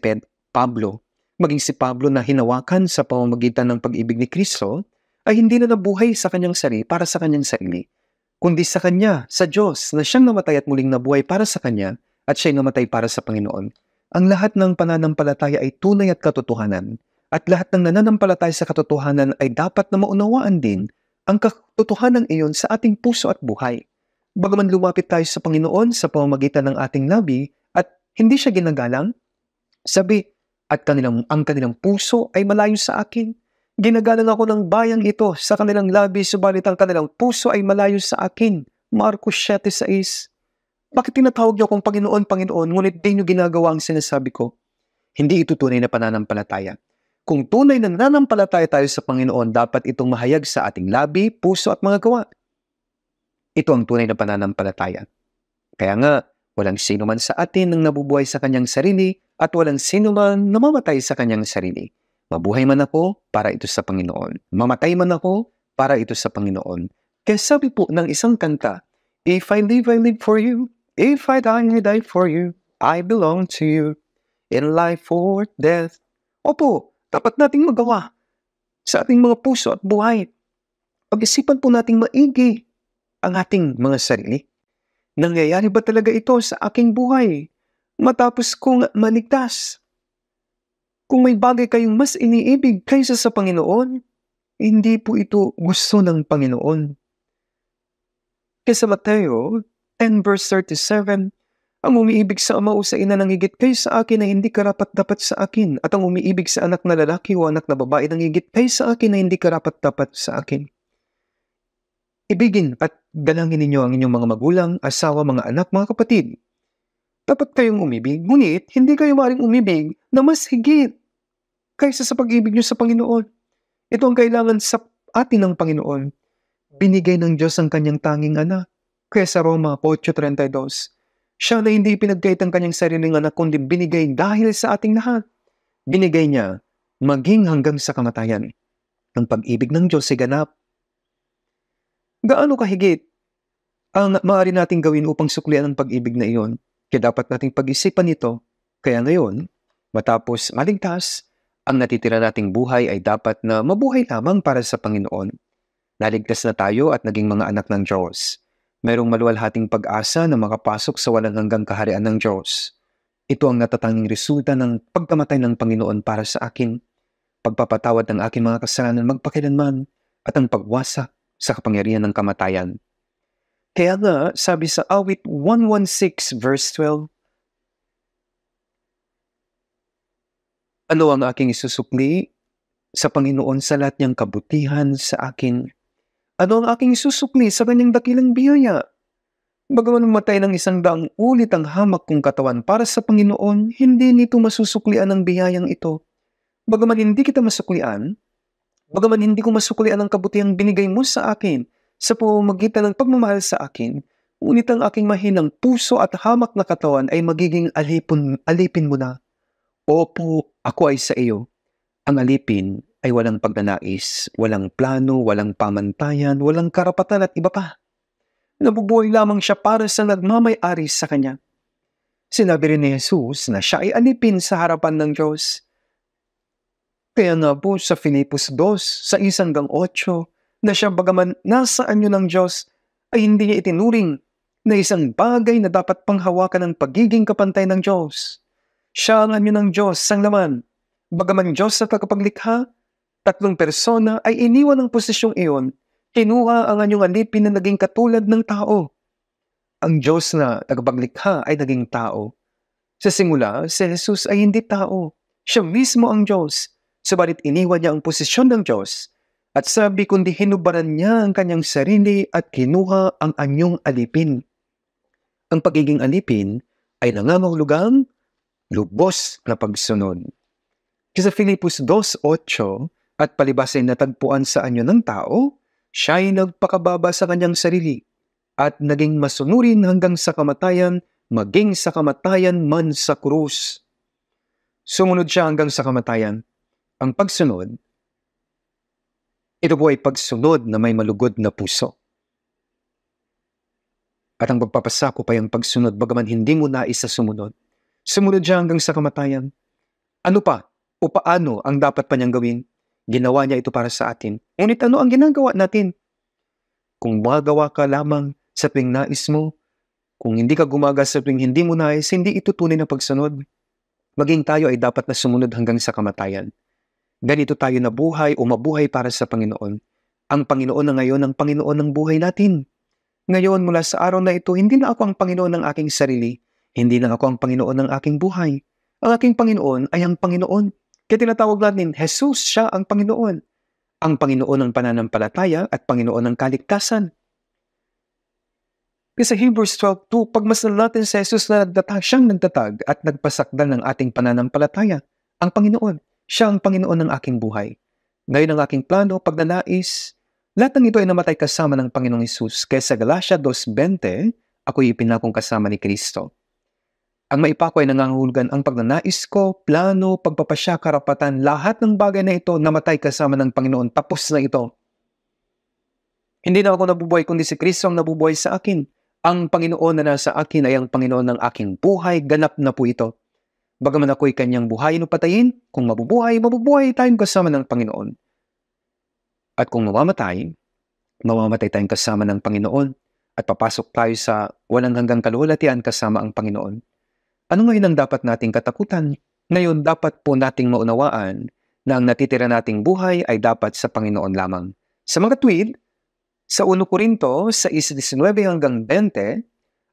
Pablo. Maging si Pablo na hinawakan sa pamamagitan ng pag-ibig ni Kristo ay hindi na nabuhay sa kanyang sarili para sa kanyang sarili, kundi sa kanya, sa Diyos, na siyang namatay at muling nabuhay para sa kanya at siya'y namatay para sa Panginoon. Ang lahat ng pananampalataya ay tunay at katotohanan, at lahat ng nananampalataya sa katotohanan ay dapat na maunawaan din ang katotohanan iyon sa ating puso at buhay. Bagaman lumapit tayo sa Panginoon sa pamamagitan ng ating labi at hindi siya ginagalang, sabi, at ang kanilang puso ay malayo sa akin. Ginagalang ako ng bayang ito sa kanilang labi, subalit ang kanilang puso ay malayo sa akin. Marcos 7:6. Bakit tinatawag niyo akong Panginoon, Panginoon, ngunit di niyo ginagawa ang sinasabi ko? Hindi ito tunay na pananampalataya. Kung tunay na nananampalataya tayo sa Panginoon, dapat itong mahayag sa ating labi, puso at mga gawa. Ito ang tunay na pananampalataya. Kaya nga, walang sino man sa atin ang nabubuhay sa kanyang sarili at walang sino man namamatay sa kanyang sarili. Mabuhay man ako, para ito sa Panginoon. Mamatay man ako, para ito sa Panginoon. Kaya sabi po ng isang kanta, If I live for you. If I die for you. I belong to you. In life or death. Opo, dapat nating magawa sa ating mga puso at buhay. Pag-isipan po nating maigi ang ating mga sarili. Nangyayari ba talaga ito sa aking buhay matapos kong maligtas? Kung may bagay kayong mas iniibig kaysa sa Panginoon, hindi po ito gusto ng Panginoon. Kaya sa Mateo 10 verse 37, ang umiibig sa ama o sa ina nang higit kaysa akin ay hindi karapat-dapat sa akin, at ang umiibig sa anak na lalaki o anak na babae nang higit kaysa akin ay hindi karapat-dapat sa akin. Ibigin at galangin ninyo ang inyong mga magulang, asawa, mga anak, mga kapatid. Dapat kayong umibig, ngunit hindi kayo maaaring umibig na mas higit kaysa sa pag-ibig niyo sa Panginoon. Ito ang kailangan sa atin ng Panginoon. Binigay ng Diyos ang kanyang tanging anak. Kaya sa Roma 8:32, siya na hindi pinagkait ang kanyang sariling anak, kundi binigay dahil sa ating lahat. Binigay niya maging hanggang sa kamatayan. Ang pag-ibig ng Diyos ay ganap. Gaano kahigit ang maaari nating gawin upang suklian ang pag-ibig na iyon? Kaya dapat nating pag-isipan ito. Kaya ngayon, matapos maligtas, ang natitira nating buhay ay dapat na mabuhay lamang para sa Panginoon. Naligtas na tayo at naging mga anak ng Diyos. Mayroong maluwalhating pag-asa na makapasok sa walang hanggang kaharian ng Diyos. Ito ang natatanging resulta ng pagkamatay ng Panginoon para sa akin, pagpapatawad ng aking mga kasalanan magpakailanman, at ang pagwasak sa kapangyarihan ng kamatayan. Kaya nga, sabi sa awit 116 verse 12, ano ang aking isusukli sa Panginoon sa lahat niyang kabutihan sa akin? Ano ang aking isusukli sa kanyang dakilang biyaya? Bagaman mamatay ng 100 ulit ang hamak kong katawan para sa Panginoon, hindi nito masusuklian ang biyayang ito. Bagaman hindi kita masuklian, bagaman hindi ko masuklian ang kabutihang binigay mo sa akin sa pamamagitan ng pagmamahal sa akin, ngunit ang aking mahinang puso at hamak na katawan ay magiging alipin mo na. Opo, ako ay sa iyo. Ang alipin ay walang pagnanais, walang plano, walang pamantayan, walang karapatan at iba pa. Nabubuhay lamang siya para sa nagmamay-ari sa kanya. Sinabi rin ni Jesus na siya ay alipin sa harapan ng Diyos. Kaya nga po sa Filipos 2, sa 1-8, na siya bagaman nasa anyo ng Diyos, ay hindi niya itinuring na isang bagay na dapat panghawakan ng pagiging kapantay ng Diyos. Siya ang anyo ng Diyos, sang laman. Bagaman Diyos sa tagapaglikha, 3 persona ay iniwan ang posisyong iyon, kinuha ang anyong alipin na naging katulad ng tao. Ang Diyos na tagapaglikha ay naging tao. Sa simula, si Jesus ay hindi tao. Siya mismo ang Diyos. Subalit iniwan niya ang posisyon ng Diyos. At sabi kundi hinubaran niya ang kanyang sarili at kinuha ang anyong alipin. Ang pagiging alipin ay nangangahulugang lubos na pagsunod. Sa Filipos 2:8, at palibas ay natagpuan sa anyo ng tao, siya ay nagpakababa sa kanyang sarili at naging masunurin hanggang sa kamatayan, maging sa kamatayan man sa krus. Sumunod siya hanggang sa kamatayan. Ang pagsunod, ito po ay pagsunod na may malugod na puso. At ang pagpapasako pa yung pagsunod, bagaman hindi mo nais sa sumunod. Sumunod siya hanggang sa kamatayan. Ano pa o paano ang dapat pa niyang gawin? Ginawa niya ito para sa atin. Ngunit ano ang ginagawa natin? Kung magawa ka lamang sa tuwing nais mo, kung hindi ka gumaga sa tuwing hindi mo nais, hindi ito tunay na pagsunod. Maging tayo ay dapat na sumunod hanggang sa kamatayan. Ganito tayo nabuhay o mabuhay para sa Panginoon. Ang Panginoon na ngayon ang Panginoon ng buhay natin. Ngayon mula sa araw na ito, hindi na ako ang Panginoon ng aking sarili. Hindi na ako ang Panginoon ng aking buhay. Ang aking Panginoon ay ang Panginoon. Kaya tinatawag natin, Jesus, siya ang Panginoon. Ang Panginoon ng pananampalataya at Panginoon ng kaligtasan. Kasi sa Hebrews 12:2, pagmasdan natin sa Jesus na siyang nagtatag at nagpasakdal ng ating pananampalataya. Ang Panginoon, siya ang Panginoon ng aking buhay. Ngayon ang aking plano, pagnanais, lahat ng ito ay namatay kasama ng Panginoong Jesus. Kaya sa Galatia 2:20, ako'y ipinakong kasama ni Kristo. Ang maipako ay nangangahulugan ang pagnanais ko, plano, pagpapasya, karapatan, lahat ng bagay na ito namatay kasama ng Panginoon. Tapos na ito. Hindi na ako nabubuhay kundi si Kristo ang nabubuhay sa akin. Ang Panginoon na nasa akin ay ang Panginoon ng aking buhay. Ganap na po ito. Bagaman ako'y kanyang buhayin o patayin, kung mabubuhay tayong kasama ng Panginoon. At kung mamamatay tayong kasama ng Panginoon at papasok tayo sa walang hanggang kalulatian kasama ang Panginoon. Ano ngayon ang dapat nating katakutan? Ngayon, dapat po nating maunawaan na ang natitira nating buhay ay dapat sa Panginoon lamang. Sa mga tuwid, sa 1 Korinto 6:19 hanggang 20,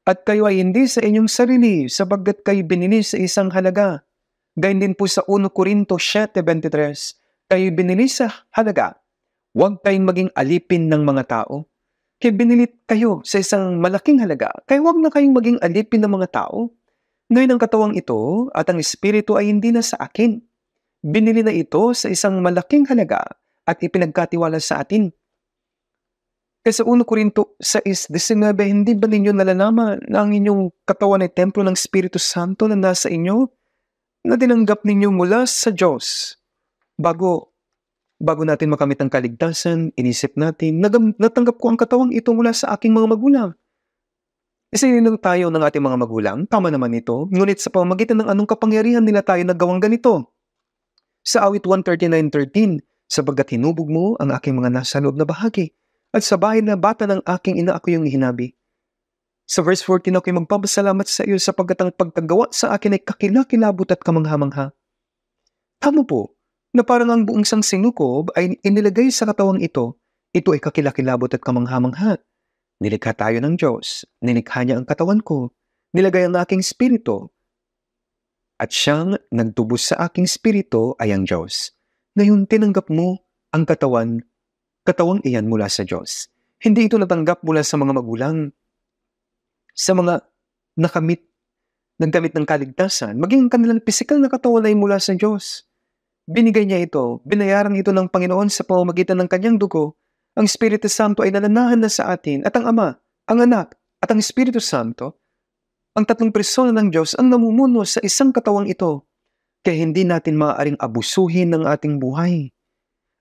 at kayo ay hindi sa inyong sarili sapagkat kayo binili sa isang halaga. Gayun din po sa 1 Korinto 7:23, kayo binili sa halaga. Huwag kayong maging alipin ng mga tao. Kaya binili kayo sa isang malaking halaga, kaya huwag na kayong maging alipin ng mga tao. Ngayon ang katawang ito at ang espiritu ay hindi na sa akin. Binili na ito sa isang malaking halaga at ipinagkatiwala sa atin. Kaya sa 1 Korinto 6:19, hindi ba ninyo nalalaman na ang inyong katawan ay templo ng Espiritu Santo na nasa inyo, na tinanggap ninyo mula sa Diyos? Bago natin makamit ang kaligtasan, inisip natin, natanggap ko ang katawang ito mula sa aking mga magulang. Isininong tayo ng ating mga magulang, tama naman ito, ngunit sa pamamagitan ng anong kapangyarihan nila tayo nagawang ganito? Sa awit 139:13, sapagkat hinubog mo ang aking mga nasa loob na bahagi, at sa bahay na bata ng aking ina ako yung hinabi. Sa verse 14, ako'y magpapasalamat sa iyo sapagkat ang pagkagawa sa akin ay kakilakilabot at kamangha-mangha. Tama po, na parang ang buong sang sinukob ay inilagay sa katawang ito ay kakilakilabot at kamangha-mangha. Nilikha tayo ng Diyos, nilikha niya ang katawan ko, nilagay ang aking spirito, at siyang nagtubos sa aking spirito ay ang Diyos. Ngayon tinanggap mo ang katawang iyan mula sa Diyos. Hindi ito natanggap mula sa mga magulang, sa mga nagkamit ng kaligtasan, maging ang kanilang pisikal na katawan ay mula sa Diyos. Binigay niya ito, binayaran ito ng Panginoon sa pamamagitan ng kanyang dugo. Ang Espiritu Santo ay nananahan na sa atin at ang Ama, ang Anak, at ang Espiritu Santo, ang tatlong persona ng Diyos ang namumuno sa isang katawang ito. Kaya hindi natin maaaring abusuhin ng ating buhay.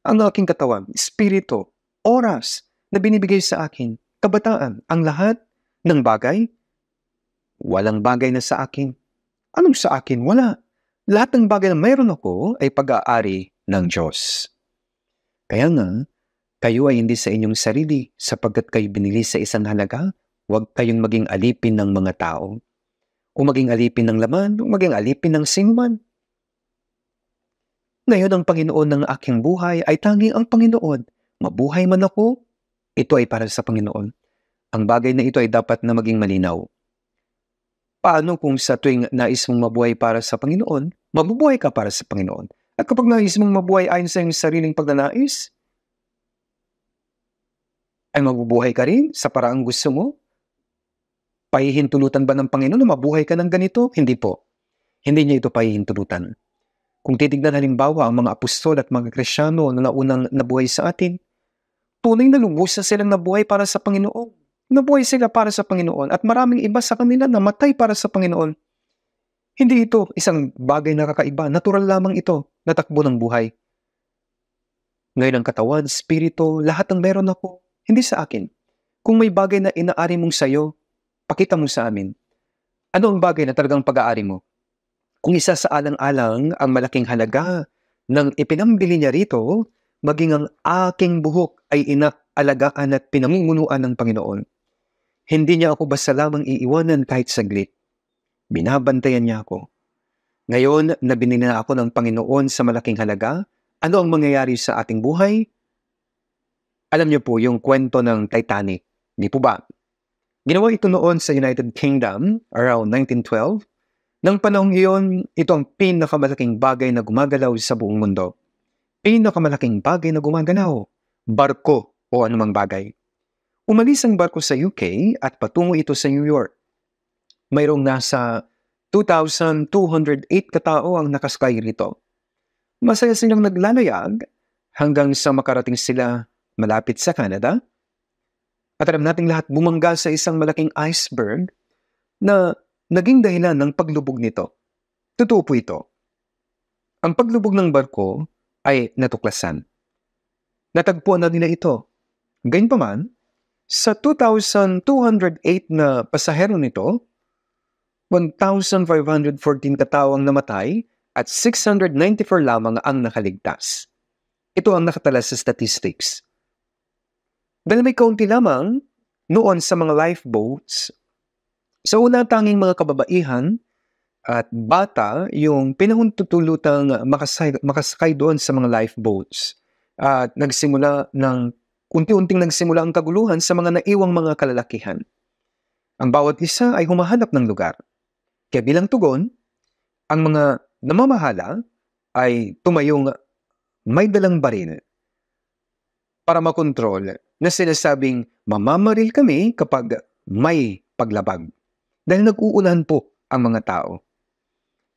Ang aking katawan, espiritu, oras na binibigay sa akin, kabataan, ang lahat ng bagay, walang bagay na sa akin. Anong sa akin? Wala. Lahat ng bagay na mayroon ako ay pag-aari ng Diyos. Kaya nga, kayo ay hindi sa inyong sarili sapagkat kayo binili sa isang halaga. Huwag kayong maging alipin ng mga tao, o maging alipin ng laman, o maging alipin ng sinuman. Ngayon ang Panginoon ng aking buhay ay tanging ang Panginoon. Mabuhay man ako, ito ay para sa Panginoon. Ang bagay na ito ay dapat na maging malinaw. Paano kung sa tuwing nais mong mabuhay para sa Panginoon, mabubuhay ka para sa Panginoon? At kapag nais mong mabuhay ayon sa iyong sariling pagnanais, ay mabubuhay ka rin sa paraang gusto mo? Pahihintulutan ba ng Panginoon na mabuhay ka ng ganito? Hindi po. Hindi niya ito pahihintulutan. Kung titignan halimbawa ang mga apostol at mga Kristyano na naunang nabuhay sa atin, tunay na lubos na silang nabuhay para sa Panginoon. Nabuhay sila para sa Panginoon at maraming iba sa kanila namatay para sa Panginoon. Hindi ito isang bagay na kakaiba. Natural lamang ito na takbo ng buhay. Ngayon ang katawan, spirito, lahat ng meron ako, hindi sa akin. Kung may bagay na inaari mong sayo, pakita mo sa amin. Ano ang bagay na talagang pag-aari mo? Kung isa sa alang-alang ang malaking halaga ng ipinambili niya rito, maging ang aking buhok ay inaalagaan at pinamumunuan ng Panginoon. Hindi niya ako basta lamang iiwanan kahit saglit. Binabantayan niya ako. Ngayon na binili na ako ng Panginoon sa malaking halaga, ano ang mangyayari sa ating buhay? Alam niyo po yung kwento ng Titanic, di po ba? Ginawa ito noon sa United Kingdom around 1912. Nang panahong iyon, ito ang pinakamalaking bagay na gumagalaw sa buong mundo. Pinakamalaking bagay na gumagalaw, barko o anumang bagay. Umalis ang barko sa UK at patungo ito sa New York. Mayroong nasa 2,208 katao ang nakasakay rito. Masaya silang naglalayag hanggang sa makarating sila malapit sa Canada. At alam nating lahat bumangga sa isang malaking iceberg na naging dahilan ng paglubog nito. Totoo po ito. Ang paglubog ng barko ay natuklasan. Natagpuan na nila ito. Gayunpaman, sa 2,208 na pasahero nito, 1,514 katao ang namatay at 694 lamang ang nakaligtas. Ito ang nakatala sa statistics. Dahil may kaunti lamang noon sa mga lifeboats, sa una tanging mga kababaihan at bata yung pinahintutulutang makasakay doon sa mga lifeboats. At unti-unting nagsimula ang kaguluhan sa mga naiwang mga kalalakihan. Ang bawat isa ay humahanap ng lugar. Kaya bilang tugon, ang mga namamahala ay tumayong may dalang baril para makontrol na sinasabing mamamaril kami kapag may paglabag. Dahil nag-uulan po ang mga tao.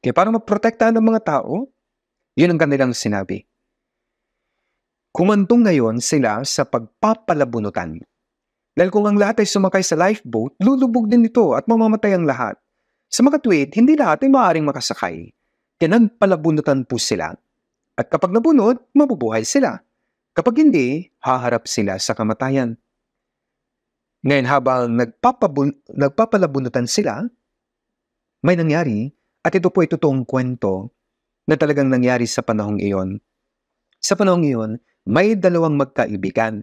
Kaya para maprotektahan ng mga tao, yun ang kanilang sinabi. Kumantong ngayon sila sa pagpapalabunutan. Dahil kung ang lahat ay sumakay sa lifeboat, lulubog din ito at mamamatay ang lahat. Sa makatwid, hindi lahat ay maaaring makasakay. Kaya nagpalabunutan po sila. At kapag nabunot, mabubuhay sila. Kapag hindi, haharap sila sa kamatayan. Ngayon habang nagpapalabunutan sila, may nangyari, at ito po ay totoong kwento na talagang nangyari sa panahong iyon. Sa panahong iyon, may dalawang magkaibigan.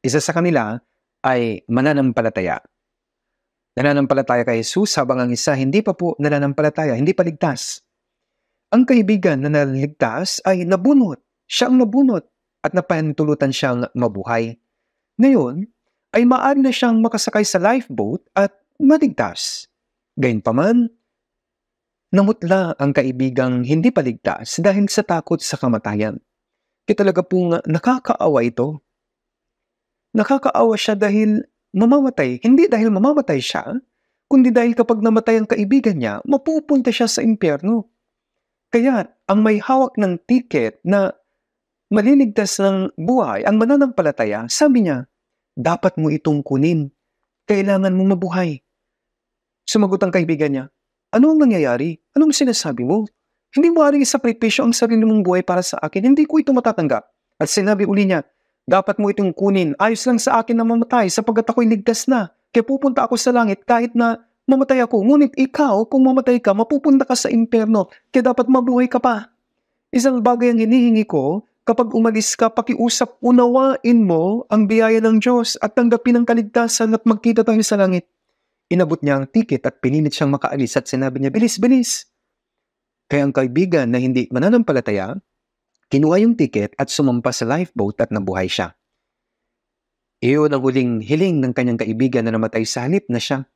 Isa sa kanila ay mananampalataya. Nananampalataya kay Jesus habang ang isa hindi pa po nananampalataya, hindi pa ligtas. Ang kaibigan na naligtas ay nabunot. Siya ang nabunot at napahintulutan siyang mabuhay. Ngayon, ay maaari na siyang makasakay sa lifeboat at maligtas. Gayunpaman, namutla ang kaibigang hindi paligtas dahil sa takot sa kamatayan. Kaya talaga pong nakakaawa ito. Nakakaawa siya dahil mamamatay. Hindi dahil mamamatay siya, kundi dahil kapag namatay ang kaibigan niya, mapupunta siya sa impyerno. Kaya ang may hawak ng ticket na maliligtas ng buhay, ang mananampalataya, sabi niya, dapat mo itong kunin. Kailangan mong mabuhay. Sumagot ang kaibigan niya, ano ang nangyayari? Anong sinasabi mo? Hindi mo aaring isakripisyo ang sarili mong buhay para sa akin. Hindi ko ito matatanggap. At sinabi uli niya, dapat mo itong kunin. Ayos lang sa akin na mamatay sapagkat ako'y ligtas na. Kaya pupunta ako sa langit kahit na mamatay ako. Ngunit ikaw, kung mamatay ka, mapupunta ka sa impyerno. Kaya dapat mabuhay ka pa. Isang bagay ang hinihingi ko, kapag umalis ka, pakiusap, unawain mo ang biyaya ng Diyos at tanggapin ang kaligtasan at magkita tayo sa langit. Inabot niya ang ticket at pinilit siyang makaalis at sinabi niya, bilis, bilis. Kaya ang kaibigan na hindi mananampalataya, kinuha yung ticket at sumampa sa lifeboat at nabuhay siya. Iyon ang huling hiling ng kanyang kaibigan na namatay sa halip na siya.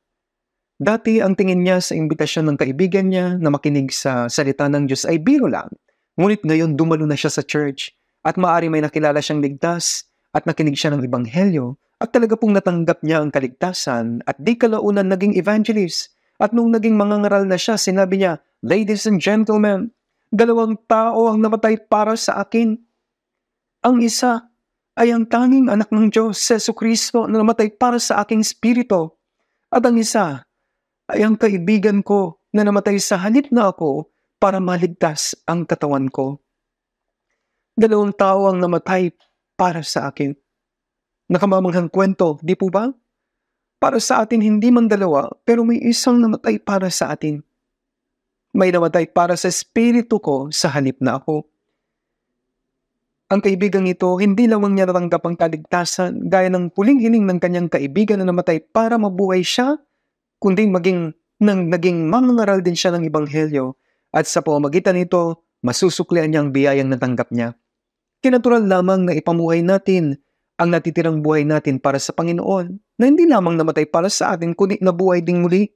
Dati ang tingin niya sa imbitasyon ng kaibigan niya na makinig sa salita ng Diyos ay biro lang. Ngunit ngayon dumalo na siya sa church at maaari may nakilala siyang ligtas at nakinig siya ng ebanghelyo at talaga pong natanggap niya ang kaligtasan at di kalaunan naging evangelist. At nung naging mangangaral na siya, sinabi niya, ladies and gentlemen, dalawang tao ang namatay para sa akin. Ang isa ay ang tanging anak ng Diyos, Jesucristo, na namatay para sa aking spirito. At ang isa ay ang kaibigan ko na namatay sa halip na ako para maligtas ang katawan ko. Dalawang tao ang namatay para sa akin. Nakamamanghang kwento, di po ba? Para sa atin hindi man dalawa, pero may isang namatay para sa atin. May namatay para sa espiritu ko sa halip na ako. Ang kaibigang ito, hindi lamang niya natanggap ang kaligtasan gaya ng huling hiling ng kanyang kaibigan na namatay para mabuhay siya, kundi naging mangangaral din siya ng ebanghelyo at sa pamamagitan nito, masusuklian niya ang biyayang natanggap niya. Kinatural lamang na ipamuhay natin ang natitirang buhay natin para sa Panginoon na hindi lamang namatay para sa atin, kundi nabuhay ding muli.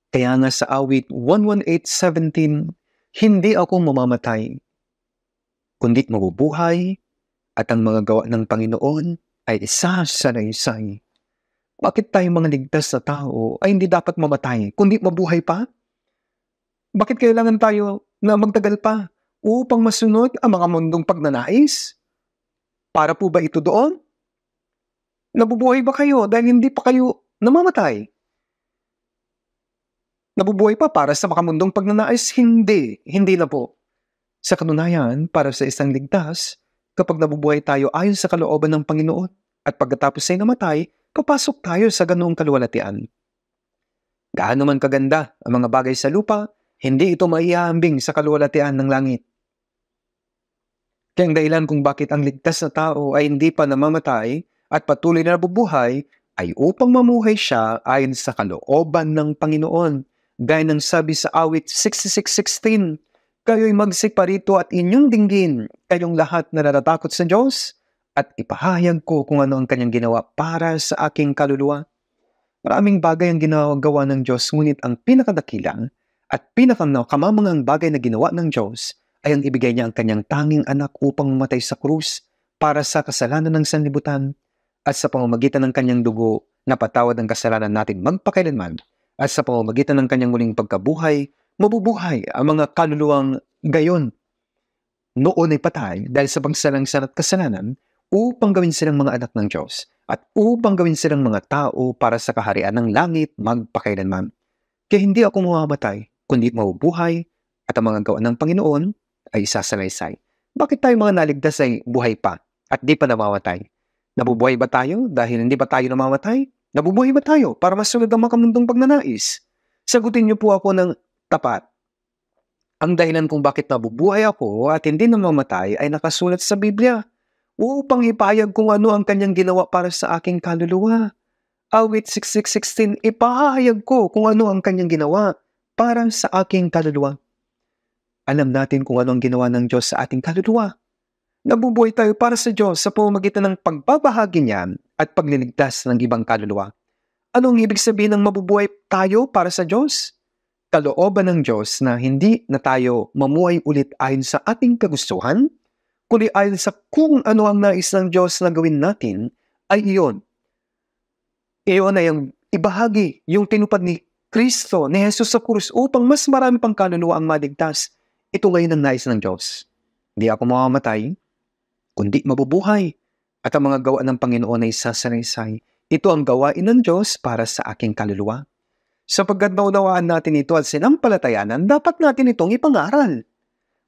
Kaya nga sa awit 118:17, hindi ako mamamatay, kundi mabubuhay at ang mga gawa ng Panginoon ay isa-salaysay. Bakit tayo mga ligtas na tao ay hindi dapat mamatay, kundi mabuhay pa? Bakit kailangan tayo na magtagal pa upang masunod ang mga mundong pagnanais? Para po ba ito doon? Nabubuhay ba kayo dahil hindi pa kayo namamatay? Nabubuhay pa para sa makamundong pagnanais? Hindi. Hindi na po. Sa katunayan, para sa isang ligtas, kapag nabubuhay tayo ayon sa kalooban ng Panginoon at pagkatapos ay namatay, papasok tayo sa ganoong kaluwalhatian. Gaano man kaganda ang mga bagay sa lupa, hindi ito maihahambing sa kaluwalhatian ng langit. Kaya ang dahilan kung bakit ang ligtas na tao ay hindi pa namamatay at patuloy na nabubuhay ay upang mamuhay siya ayon sa kalooban ng Panginoon Gaya ng sabi sa awit 66:16, kayo'y magsiparito at inyong dinggin, kayong lahat na natatakot sa Diyos, at ipahayag ko kung ano ang kanyang ginawa para sa aking kaluluwa. Maraming bagay ang ginagawa ng Diyos, ngunit ang pinakadakilang at pinakamamangang bagay na ginawa ng Diyos ay ang ibigay niya ang kanyang tanging anak upang mamatay sa krus para sa kasalanan ng sanlibutan, at sa pamamagitan ng kanyang dugo napatawad ang kasalanan natin magpakailanman, at sa pamamagitan ng kanyang muling pagkabuhay, mabubuhay ang mga kaluluwang gayon noon ay patay dahil sa pagsalansan at kasalanan, upang gawin silang mga anak ng Diyos at upang gawin silang mga tao para sa kaharian ng langit magpakailanman. Kaya hindi ako mamamatay, kundi mabubuhay, at ang mga gawa ng Panginoon ay isasalaysay. Bakit tayo mga naligtas ay buhay pa at di pa namamatay? Nabubuhay ba tayo dahil hindi pa tayo namamatay? Nabubuhay ba tayo para masunod ang makamundong pagnanais? Sagutin niyo po ako ng tapat. Ang dahilan kung bakit nabubuhay ako at hindi namamatay ay nakasulat sa Biblia, upang ipahayag kung ano ang kanyang ginawa para sa aking kaluluwa. Awit 66:16, ipahayag ko kung ano ang kanyang ginawa para sa aking kaluluwa. Alam natin kung ano ang ginawa ng Diyos sa ating kaluluwa. Nabubuhay tayo para sa Diyos sa pamamagitan ng pagbabahagi niya at pagliligtas ng ibang kaluluwa. Ano ang ibig sabihin ng mabubuhay tayo para sa Diyos? Kalooban ng Diyos na hindi na tayo mamuhay ulit ayon sa ating kagustuhan, kundi ayon sa kung ano ang nais ng Diyos na gawin natin, ay iyon. Iyon ay ang ibahagi yung tinupad ni Kristo, ni Jesus sa krus, upang mas marami pang kaluluwa ang maligtas. Ito ngayon ang nais ng Diyos. Hindi ako mamamatay, kundi mabubuhay, at ang mga gawa ng Panginoon ay sasalaysay. Ito ang gawain ng Diyos para sa aking kaluluwa. Sapagkat naunawaan natin ito at sinampalatayanan, dapat natin itong ipangaral.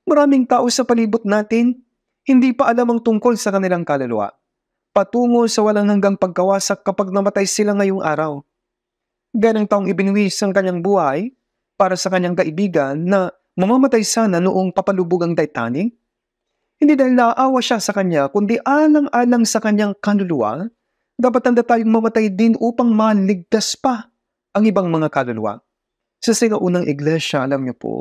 Maraming tao sa palibot natin, hindi pa alam ang tungkol sa kanilang kaluluwa, patungo sa walang hanggang pagkawasak kapag namatay sila ngayong araw. Ganang taong ibinuwis ang kanyang buhay para sa kanyang kaibigan na mamamatay sana noong papalubog ang Titanic, hindi dahil naawa siya sa kanya, kundi alang-alang sa kanyang kaluluwa, dapat handa tayong mamatay din upang maligtas pa ang ibang mga kaluluwa. Sa sinaunang iglesia, alam niyo po,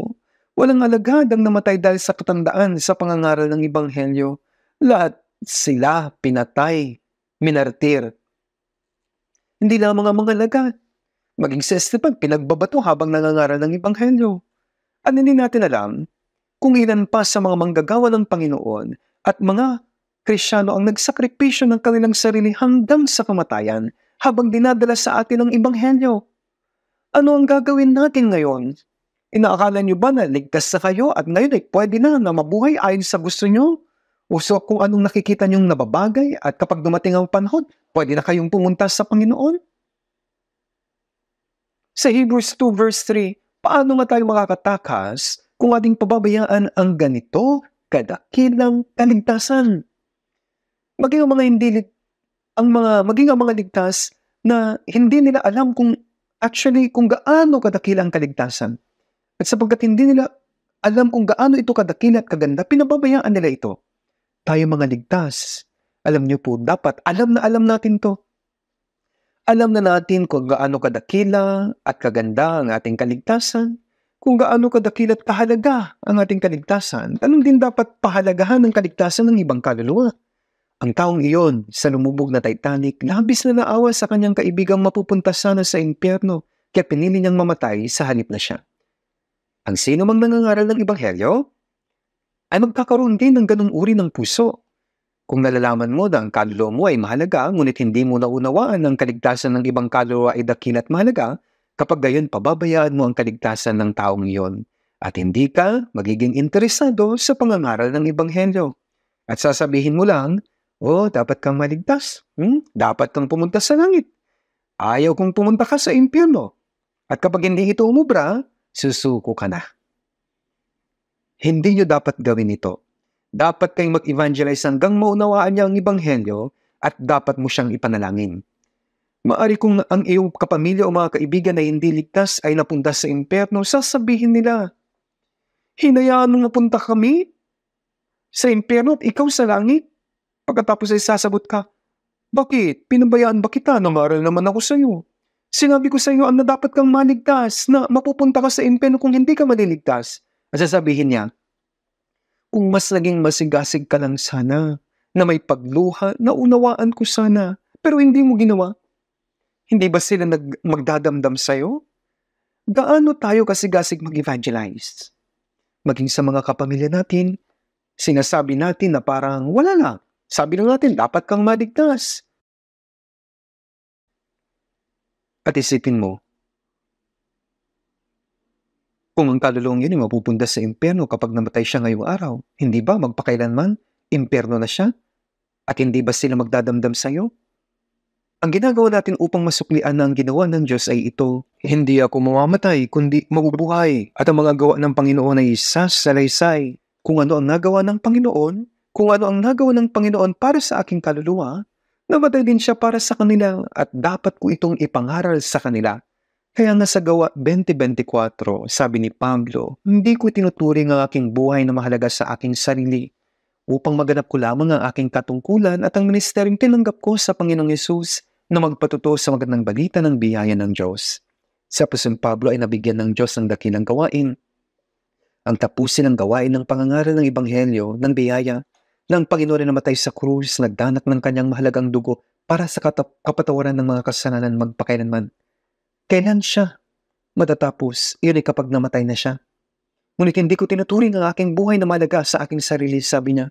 walang alagad ang namatay dahil sa katandaan sa pangangaral ng Ebanghelyo. Lahat sila pinatay, minartir. Hindi lamang ang mga alagad, maging si Esteban pinagbabato habang nangangaral ng Ebanghelyo. At hindi natin alam kung ilan pa sa mga manggagawa ng Panginoon at mga Kristiyano ang nagsakripisyo ng kanilang sarili hanggang sa kamatayan habang dinadala sa atin ang Ebanghelyo. Ano ang gagawin natin ngayon? Inaakala niyo ba na ligtas na kayo at ngayon ay pwede na mabuhay ayon sa gusto niyo? O so kung anong nakikita niyong nababagay at kapag dumating ang panahon, pwede na kayong pumunta sa Panginoon? Sa Hebrews 2 verse 3, paano nga tayo makakatakas kung ating pababayaan ang ganito kadakilang kaligtasan? Maging ang mga ligtas na hindi nila alam kung gaano kadakila ang kaligtasan. At sapagkat hindi nila alam kung gaano ito kadakila at kaganda, pinababayaan nila ito. Tayo mga ligtas, alam niyo po, dapat alam natin to. Alam na natin kung gaano kadakila at kaganda ang ating kaligtasan, kung gaano kadakila at kahalaga ang ating kaligtasan. Anong din dapat pahalagahan ng kaligtasan ng ibang kaluluwa? Ang taong iyon sa lumubog na Titanic, labis na naawa sa kanyang kaibigang mapupunta sana sa impyerno, kaya pinili niyang mamatay sa halip na siya. Ang sino mang nangangaral ng Ebanghelyo ay magkakaroon din ng ganung uri ng puso. Kung nalalaman mo na ang kaluluwa mo ay mahalaga, ngunit hindi mo naunawaan ang kaligtasan ng ibang kaluluwa ay dakila at mahalaga, kapag gayon pababayaan mo ang kaligtasan ng taong iyon at hindi ka magiging interesado sa pangangaral ng Ebanghelyo. At sasabihin mo lang, dapat kang maligtas. Dapat kang pumunta sa langit. Ayaw kong pumunta ka sa impyerno. At kapag hindi ito umubra, susuko ka na. Hindi nyo dapat gawin ito. Dapat kayong mag-evangelize hanggang maunawaan niya ang Ebanghelyo at dapat mo siyang ipanalangin. Maari kung ang iyong kapamilya o mga kaibigan na hindi ligtas ay napunta sa impyerno, sasabihin nila, hinayaan mo napunta kami sa impyerno at ikaw sa langit? Pagkatapos ay sasabot ka, bakit? Pinabayaan ba kita? Nangaral naman ako sa iyo. Sinabi ko sa iyo na dapat kang maligtas, na mapupunta ka sa impyerno kung hindi ka maliligtas. At sasabihin niya, kung mas naging masigasig ka lang sana, na may pagluha, naunawaan ko sana, pero hindi mo ginawa. Hindi ba sila magdadamdam sa'yo? Gaano tayo kasigasig mag-evangelize? Maging sa mga kapamilya natin, sinasabi natin na parang wala lang. Sabi lang natin, dapat kang maligtas. At isipin mo, kung ang kaluluwang yun ay mapupunta sa impyerno kapag namatay siya ngayong araw, hindi ba magpakailanman, impyerno na siya? At hindi ba sila magdadamdam sa'yo? Ang ginagawa natin upang masuklian na ang ginawa ng Diyos ay ito, hindi ako mamamatay, kundi mabubuhay. At ang mga gawa ng Panginoon ay sasalaysay. Kung ano ang nagawa ng Panginoon, para sa aking kaluluwa, namatay din siya para sa kanila at dapat ko itong ipangaral sa kanila. Kaya nga sa Gawa 20:24, sabi ni Pablo, hindi ko tinuturing ang aking buhay na mahalaga sa aking sarili, upang maganap ko lamang ang aking katungkulan at ang ministeryong tinanggap ko sa Panginoong Yesus na magpatuto sa magandang balita ng biyaya ng Diyos. Si Apostol Pablo ay nabigyan ng Diyos ng dakilang gawain. Ang tapusin ng gawain ng pangangaral ng Ebanghelyo ng biyaya ng Panginoon na namatay sa krus, nagdanak ng kanyang mahalagang dugo para sa kapatawaran ng mga kasalanan magpakailanman. Kailan siya matatapos? Iyon ay kapag namatay na siya. Ngunit hindi ko tinuturing ang aking buhay na mahalaga sa aking sarili, sabi niya.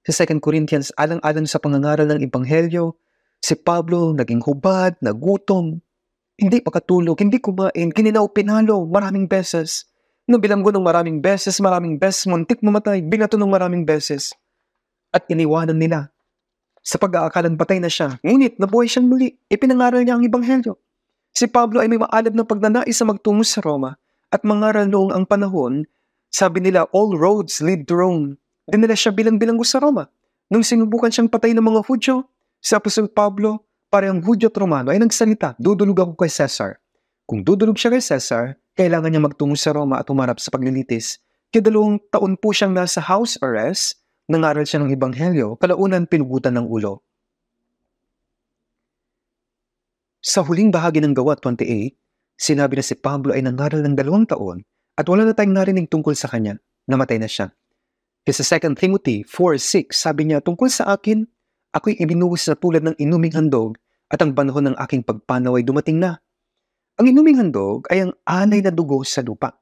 Sa 2 Corinthians, alang-alang sa pangangaral ng Ebanghelyo, si Pablo naging hubad, nagutom, hindi makatulog, hindi kumain, gininaw, pinalo, maraming beses. Nabilanggo ng maraming beses, muntik mamatay, binato ng maraming beses. At iniwanan nila. Sa pag-aakalang patay na siya, ngunit nabuhay siyang muli, ipinangaral niya ang Ebanghelyo. Si Pablo ay may maalab na pagnanais na magtungo sa Roma at mangaral noong ang panahon, sabi nila, all roads lead to Rome. Dinala siya bilang-bilanggo sa Roma. Nung sinubukan siyang patay ng mga Hudyo, si Apostol Pablo, parehong Hudyo at Romano, ay nagsalita, dudulog ako kay Cesar. Kung dudulog siya kay Cesar, kailangan niya magtungo sa Roma at umarap sa paglilitis. Kaya 2 taon po siyang nasa house arrest, nangaral siya ng Ebanghelyo, kalaunan pinugutan ng ulo. Sa huling bahagi ng Gawa 28, sinabi na si Pablo ay nangaral ng 2 taon at wala na tayong narinig tungkol sa kanya, namatay na siya. Kasi sa 2 Timothy 4:6, sabi niya, tungkol sa akin, ako'y ibinuhos na tulad ng inuming handog at ang panahon ng aking pagpanaw ay dumating na. Ang inuming handog ay ang alay na dugo sa lupa.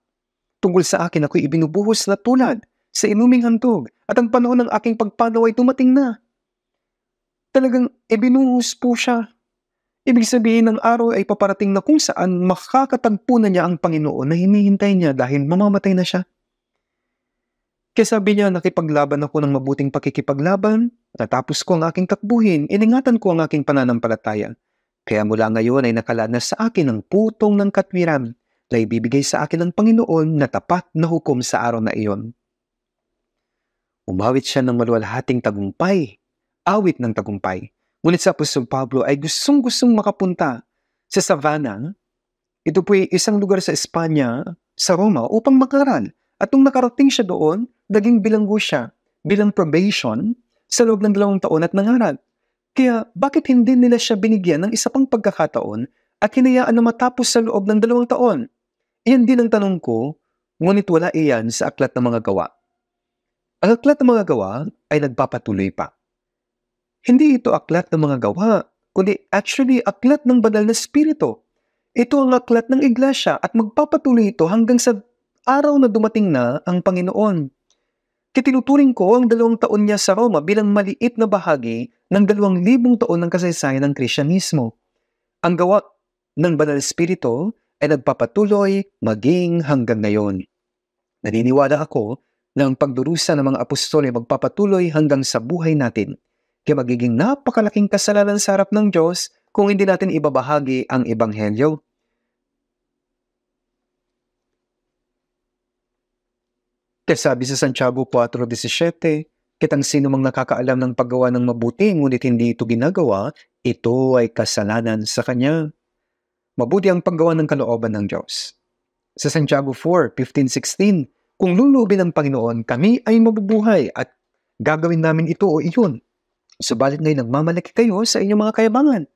Tungkol sa akin, ako'y ibinubuhos na tulad sa inuming handog at ang panahon ng aking pagpanaw ay dumating na. Talagang ibinuhos po siya. Ibig sabihin ng araw ay paparating na kung saan makakatagpo na niya ang Panginoon na hinihintay niya dahil mamamatay na siya. Kaya sabi niya, nakipaglaban ako ng mabuting pakikipaglaban, natapos ko ang aking takbuhin, iningatan ko ang aking pananampalataya. Kaya mula ngayon ay nakalanas sa akin ang putong ng katwiran na ibibigay sa akin ng Panginoon na tapat na hukom sa araw na iyon. Umawit siya ng maluwalhating tagumpay, awit ng tagumpay. Ngunit sa Apostol Pablo ay gustong-gustong makapunta sa Savannah. Ito po ay isang lugar sa Espanya, sa Roma, upang makaral. At nung nakarating siya doon, naging bilanggo siya bilang probation sa loob ng 2 taon at nangaral. Kaya bakit hindi nila siya binigyan ng isa pang pagkakataon at hinayaan na matapos sa loob ng 2 taon? Iyan din ang tanong ko, ngunit wala iyan sa aklat ng mga gawa. Ang aklat ng mga gawa ay nagpapatuloy pa. Hindi ito aklat ng mga gawa, kundi actually aklat ng banal na spirito. Ito ang aklat ng iglesia at magpapatuloy ito hanggang sa araw na dumating na ang Panginoon. Kitinuturing ko ang 2 taon niya sa Roma bilang maliit na bahagi ng 2,000 taon ng kasaysayan ng Kristyanismo. Ang gawa ng banal na spirito ay nagpapatuloy maging hanggang ngayon. Naniniwala ako na ang pagdurusa ng mga apostol ay magpapatuloy hanggang sa buhay natin. Kaya magiging napakalaking kasalanan sa harap ng Diyos kung hindi natin ibabahagi ang Ebanghelyo. Kaya sabi sa Santiago 4:17, kitang sino mang nakakaalam ng paggawa ng mabuti ngunit hindi ito ginagawa, ito ay kasalanan sa kanya. Mabuti ang paggawa ng kalooban ng Diyos. Sa Santiago 4:15-16, kung lulubin ng Panginoon, kami ay mabubuhay at gagawin namin ito o iyon. Subalit ngayon nagmamalaki kayo sa inyong mga kayabangan.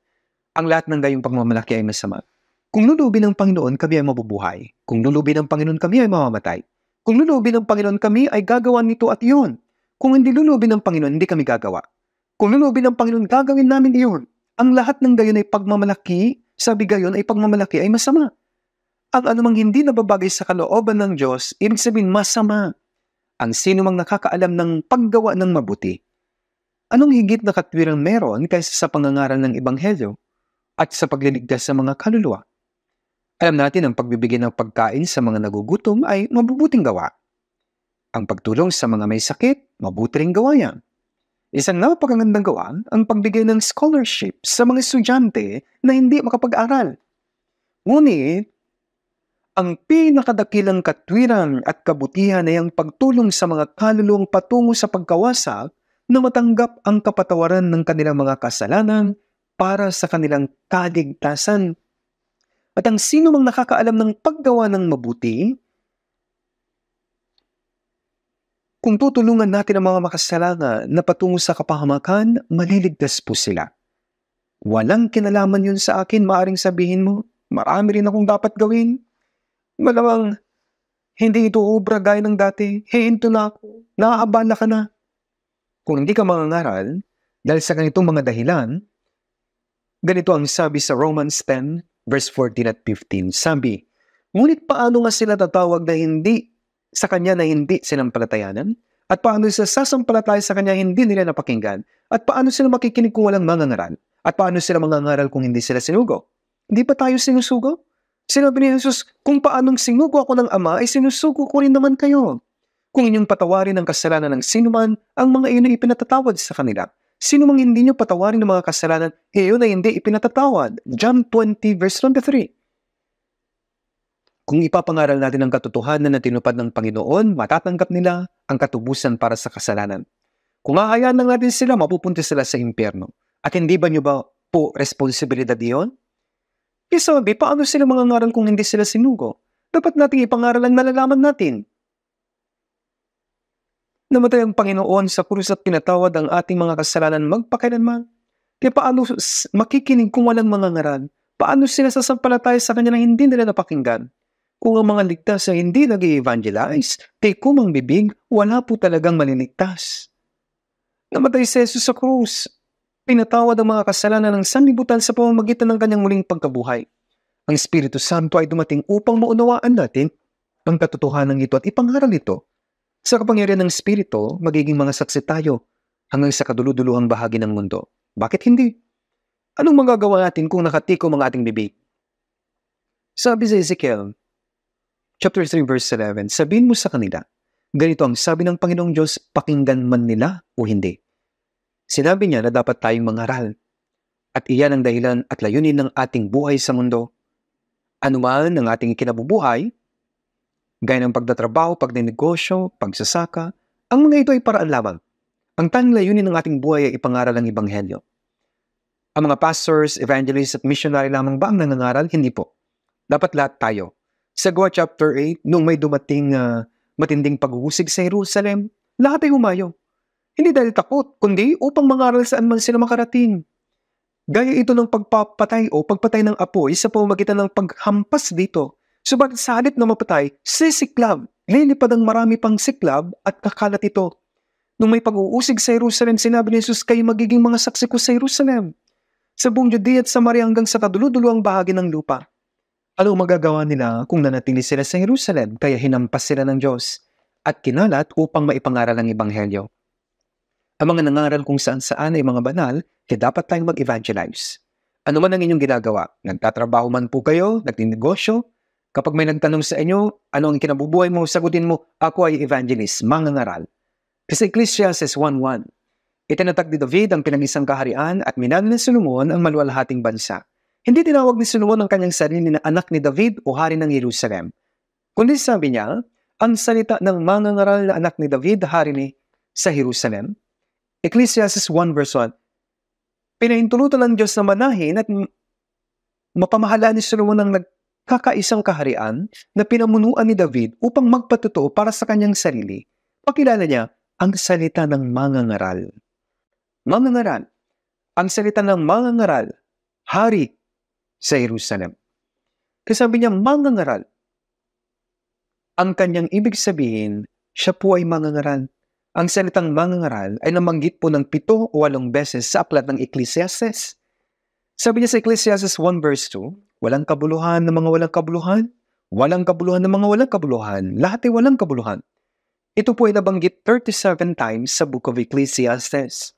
Ang lahat ng gayong pagmamalaki ay masama. Kung lulubin ng Panginoon, kami ay mabubuhay. Kung lulubin ng Panginoon, kami ay mamamatay. Kung lulubin ng Panginoon, kami ay gagawa nito at iyon. Kung hindi lulubin ng Panginoon, hindi kami gagawa. Kung lulubin ng Panginoon, gagawin namin iyon. Ang lahat ng gayon ay pagmamalaki, sabi gayon ay pagmamalaki ay masama. Ang anumang hindi nababagay sa kalooban ng Diyos, ibig sabihin masama. Ang sino mang nakakaalam ng paggawa ng mabuti. Anong higit na katwirang meron kaysa sa pangangaral ng Ebanghelyo at sa pagliligtas sa mga kaluluwa? Alam natin ang pagbibigay ng pagkain sa mga nagugutom ay mabubuting gawa. Ang pagtulong sa mga may sakit, mabuti ring gawa yan. Isang napakagandang gawa ang pagbigay ng scholarship sa mga estudyante na hindi makapag-aral. Ngunit, ang pinakadakilang katwiran at kabutihan ay ang pagtulong sa mga kaluluwang patungo sa pagkawasak na matanggap ang kapatawaran ng kanilang mga kasalanan para sa kanilang kaligtasan. At ang sino mang nakakaalam ng paggawa ng mabuti, kung tutulungan natin ang mga makasalanan na patungo sa kapahamakan, maliligtas po sila. Walang kinalaman yun sa akin, maaring sabihin mo, marami rin akong dapat gawin. Malamang, hindi ito obra gaya ng dati, hihinto na ako, naaabala ka na. Kung hindi ka mangangaral, dahil sa ganitong mga dahilan, ganito ang sabi sa Romans 10, verse 14 at 15. Sabi, ngunit paano nga sila tatawag na hindi sa kanya na hindi sinampalatayanan? At paano sila sasampalataya sa kanya hindi nila napakinggan? At paano sila makikinig kung walang mangangaral? At paano sila mangangaral kung hindi sila sinugo? Hindi pa tayo sinusugo? Sinabi ni Jesus, kung paanong sinugo ako ng Ama, ay sinusugo ko rin naman kayo. Kung inyong patawarin ang kasalanan ng sinuman, ang mga iyon ay ipinatatawad sa kanila. Sino mang hindi nyo patawarin ng mga kasalanan, iyon ay hindi ipinatatawad. John 20 verse 23. Kung ipapangaral natin ang katotohanan na tinupad ng Panginoon, matatanggap nila ang katubusan para sa kasalanan. Kung hahayaan lang natin sila, mapupunta sila sa impyerno. At hindi ba nyo ba po responsibilidad iyon? Sabi, paano sila mangangaral kung hindi sila sinugo? Dapat nating ipangaral ang nalalaman natin. Namatay ang Panginoon sa krus at pinatawad ang ating mga kasalanan magpakailanman. Kaya paano makikinig kung walang mangangaral? Paano sila sasampalataya sa Kanya na hindi nila napakinggan? Kung ang mga ligtas ay hindi nag-i-evangelize, kung ang bibig, wala po talagang maliligtas. Namatay si Jesus sa krus. Pinatawad ang mga kasalanan ng sanlibutan sa pamamagitan ng Kanyang muling pagkabuhay. Ang Espiritu Santo ay dumating upang maunawaan natin ang katotohanan ito at ipangaral ito. Sa kapangyarihan ng Espiritu, magiging mga saksi tayo hanggang sa kaduluduluhang bahagi ng mundo. Bakit hindi? Anong magagawa natin kung nakatikom ang ating bibig? Sabi sa Ezekiel, chapter 3, verse 11, sabihin mo sa kanila, ganito ang sabi ng Panginoong Diyos, pakinggan man nila o hindi. Sinabi niya na dapat tayong mangaral. At iyan ang dahilan at layunin ng ating buhay sa mundo. Anuman ang ating ikinabubuhay, gaya ng pagtatrabaho, pagninegosyo, pagsasaka, ang mga ito ay paraan lamang. Ang tanging layunin ng ating buhay ay ipangaral ang Ebanghelyo. Ang mga pastors, evangelists at missionary lamang ba ang nangangaral? Hindi po. Dapat lahat tayo. Sa Gawa chapter 8, nung may dumating matinding paghuhusig sa Jerusalem, lahat ay humayo. Hindi dahil takot, kundi upang mangaral saan man sila makarating. Gaya ito ng pagpapatay o pagpatay ng apoy sa pamamagitan ng paghampas dito. Subalit sa halip na mapatay, sisiklab, lilipad ang marami pang siklab at kakalat ito. Nung may pag-uusig sa Jerusalem, sinabi ni Jesus, kayo magiging mga saksi ko sa Jerusalem, sa buong Judea at Samaria hanggang sa kaduluduluang bahagi ng lupa. Ano magagawa nila kung nanatili sila sa Jerusalem, kaya hinampas sila ng Diyos at kinalat upang maipangaral ang Ebanghelyo. Ang mga nangaral kung saan-saan ay mga banal, kaya dapat tayong mag-evangelize. Ano man ang inyong ginagawa, nagtatrabaho man po kayo, nagtinegosyo, kapag may nagtanong sa inyo, ano ang kinabubuhay mo, sagutin mo, ako ay evangelist, mangangaral. Kasi Ecclesiastes 1:1, itinatag ni David ang pinag-isang kaharian at minana ni Solomon ang maluwalhating bansa. Hindi tinawag ni Solomon ang kanyang sarili na anak ni David o hari ng Jerusalem. Kundi sabi niya, ang salita ng mangangaral na anak ni David, hari ni sa Jerusalem. Ecclesiastes 1 verse 1, pinahintulutan ng Diyos na manahin at mapamahalaan ni Solomon ang nagkakaisang kaharian na pinamunuan ni David upang magpatotoo para sa kanyang sarili. Pakilala niya ang salita ng mangangaral. Mangangaral. Ang salita ng mangangaral, hari sa Jerusalem. Kasi sabi niya, mangangaral. Ang kanyang ibig sabihin, siya po ay mangangaral. Ang salitang mangangaral ay namanggit po ng 7 o 8 beses sa aklat ng Ecclesiastes. Sabi niya sa Ecclesiastes 1 verse 2, walang kabuluhan ng mga walang kabuluhan, walang kabuluhan ng mga walang kabuluhan, lahat ay walang kabuluhan. Ito po ay nabanggit 37 times sa Book of Ecclesiastes.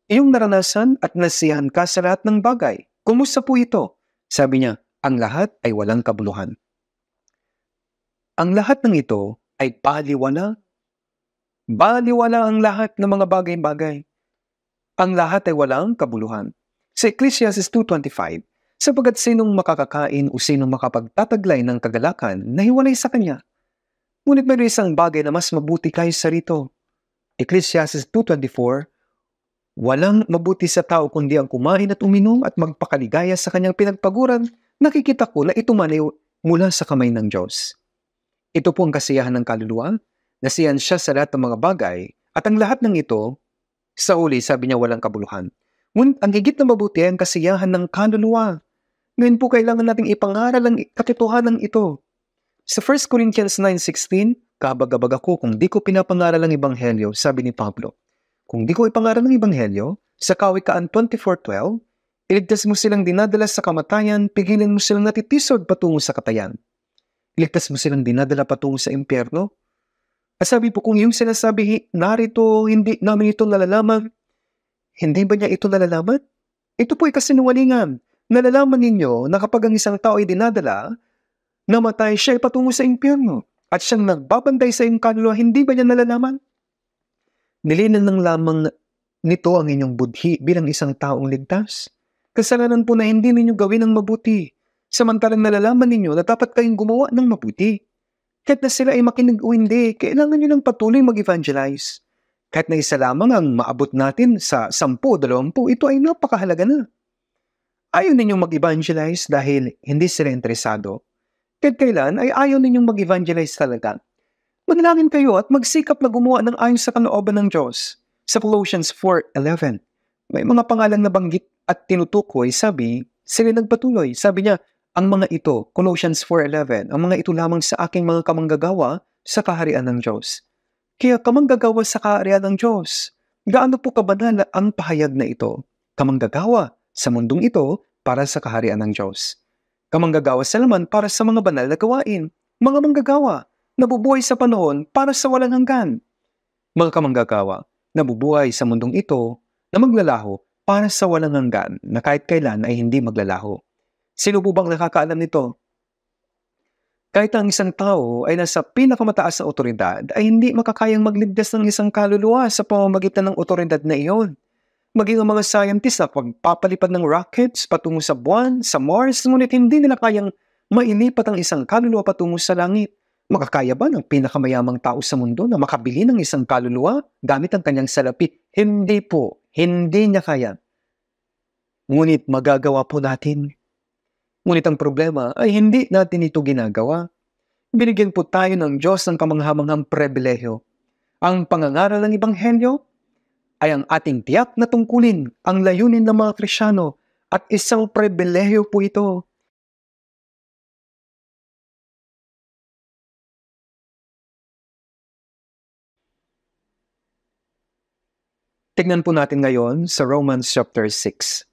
Iyong naranasan at nasiyahan ka sa lahat ng bagay. Kumusta po ito? Sabi niya, ang lahat ay walang kabuluhan. Ang lahat ng ito ay baliwala. Baliwala ang lahat ng mga bagay-bagay. Ang lahat ay walang kabuluhan. Sa Ecclesiastes 2:25, sapagkat sinong makakakain o sinong makapagtataglay ng kagalakan na hiwalay sa kanya. Ngunit mayroon isang bagay na mas mabuti kaysa rito. Ecclesiastes 2:24, walang mabuti sa tao kundi ang kumain at uminom at magpakaligaya sa kanyang pinagpaguran. Nakikita ko na ito man ay mula sa kamay ng Diyos. Ito po ang kasiyahan ng kaluluwa. Nasiyahan siya sa lahat ng mga bagay at ang lahat ng ito, sa uli sabi niya walang kabuluhan. Ngunit ang higit na mabuti ay ang kasiyahan ng kaluluwa. Ngayon po kailangan nating ipangaral ang katotohanan ito. Sa 1 Corinthians 9:16, kabag-abag ako kung di ko pinapangaral ang Ebanghelyo, sabi ni Pablo. Kung di ko ipangaral ang Ebanghelyo, sa Kawikaan 24:12, iligtas mo silang dinadala sa kamatayan, pigilin mo silang natitisod patungo sa katayan. Iligtas mo silang dinadala patungo sa impyerno. At sabi po, kung yung sinasabi, narito, hindi namin ito nalalaman, hindi ba niya ito nalalaman? Ito po ay kasinungalingan. Nalalaman ninyo na kapag ang isang tao ay dinadala, namatay siya ay patungo sa impyerno. At siyang nagbabantay sa iyong kaluluwa, hindi ba niya nalalaman? Nilinan ng lamang nito ang inyong budhi bilang isang taong ligtas. Kasalanan po na hindi ninyo gawin ang mabuti. Samantalang nalalaman ninyo na dapat kayong gumawa ng mabuti. Kahit na sila ay makinig o hindi, kailangan nyo ng patuloy mag-evangelize. Kahit na isa lamang ang maabot natin sa 10-20, ito ay napakahalaga na. Ayaw ninyong mag-evangelize dahil hindi sila interesado. Kahit kailan ay ayaw ninyong mag-evangelize talaga. Manalangin kayo at magsikap na gumawa ng ayon sa kalooban ng Diyos. Sa Colossians 4:11, may mga pangalang nabanggit at tinutukoy, sabi, sila nagpatuloy. Sabi niya, ang mga ito, Colossians 4:11, ang mga ito lamang sa aking mga kamanggagawa sa kaharian ng Diyos. Kaya kamanggagawa sa kaharian ng Diyos. Gaano po kabanal ang pahayag na ito? Kamanggagawa sa mundong ito para sa kaharian ng Diyos. Kamanggagawa sa laman para sa mga banal na gawain. Mga manggagawa, nabubuhay sa panahon para sa walang hanggan. Mga kamanggagawa, nabubuhay sa mundong ito na maglalaho para sa walang hanggan na kahit kailan ay hindi maglalaho. Sino po bang nakakaalam nito? Kahit ang isang tao ay nasa pinakamataas na otoridad, ay hindi makakayang magligtas ng isang kaluluwa sa pamamagitan ng otoridad na iyon. Maging ang mga scientists na pagpapalipad ng rockets patungo sa buwan, sa Mars, ngunit hindi nila kayang mailipat ang isang kaluluwa patungo sa langit. Makakaya ba ng pinakamayamang tao sa mundo na makabili ng isang kaluluwa gamit ang kanyang salapi? Hindi po. Hindi niya kaya. Ngunit magagawa po natin. Ngunit ang problema ay hindi natin ito ginagawa. Binigyan po tayo ng Diyos ng kamanghamanghang pribilehyo. Ang pangangaral ng Ebanghelyo ay ang ating tiyak na tungkulin, ang layunin ng mga Kristyano, at isang pribilehyo po ito. Tignan po natin ngayon sa Romans chapter 6.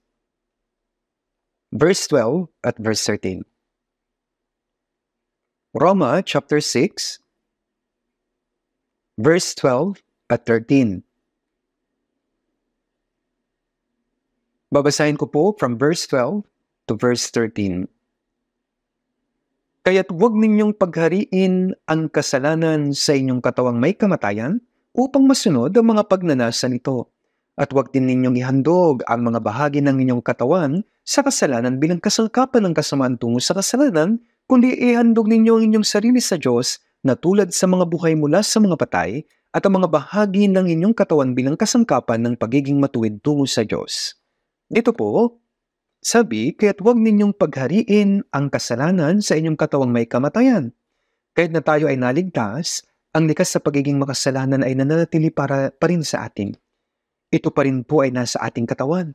Verse 12 at verse 13. Roma chapter 6, verse 12 at 13. Babasahin ko po from verse 12 to verse 13. Kaya't huwag ninyong paghariin ang kasalanan sa inyong katawang may kamatayan upang masunod ang mga pagnanasa nito. At huwag din ninyong ihandog ang mga bahagi ng inyong katawan sa kasalanan bilang kasangkapan ng kasamaan tungo sa kasalanan, kundi ihandog ninyo ang inyong sarili sa Diyos na tulad sa mga buhay mula sa mga patay at ang mga bahagi ng inyong katawan bilang kasangkapan ng pagiging matuwid tungo sa Diyos. Dito po, sabi, kaya't huwag ninyong paghariin ang kasalanan sa inyong katawang may kamatayan. Kahit na tayo ay naligtas, ang likas sa pagiging makasalanan ay nananatili pa rin sa atin. Ito pa rin po ay nasa ating katawan.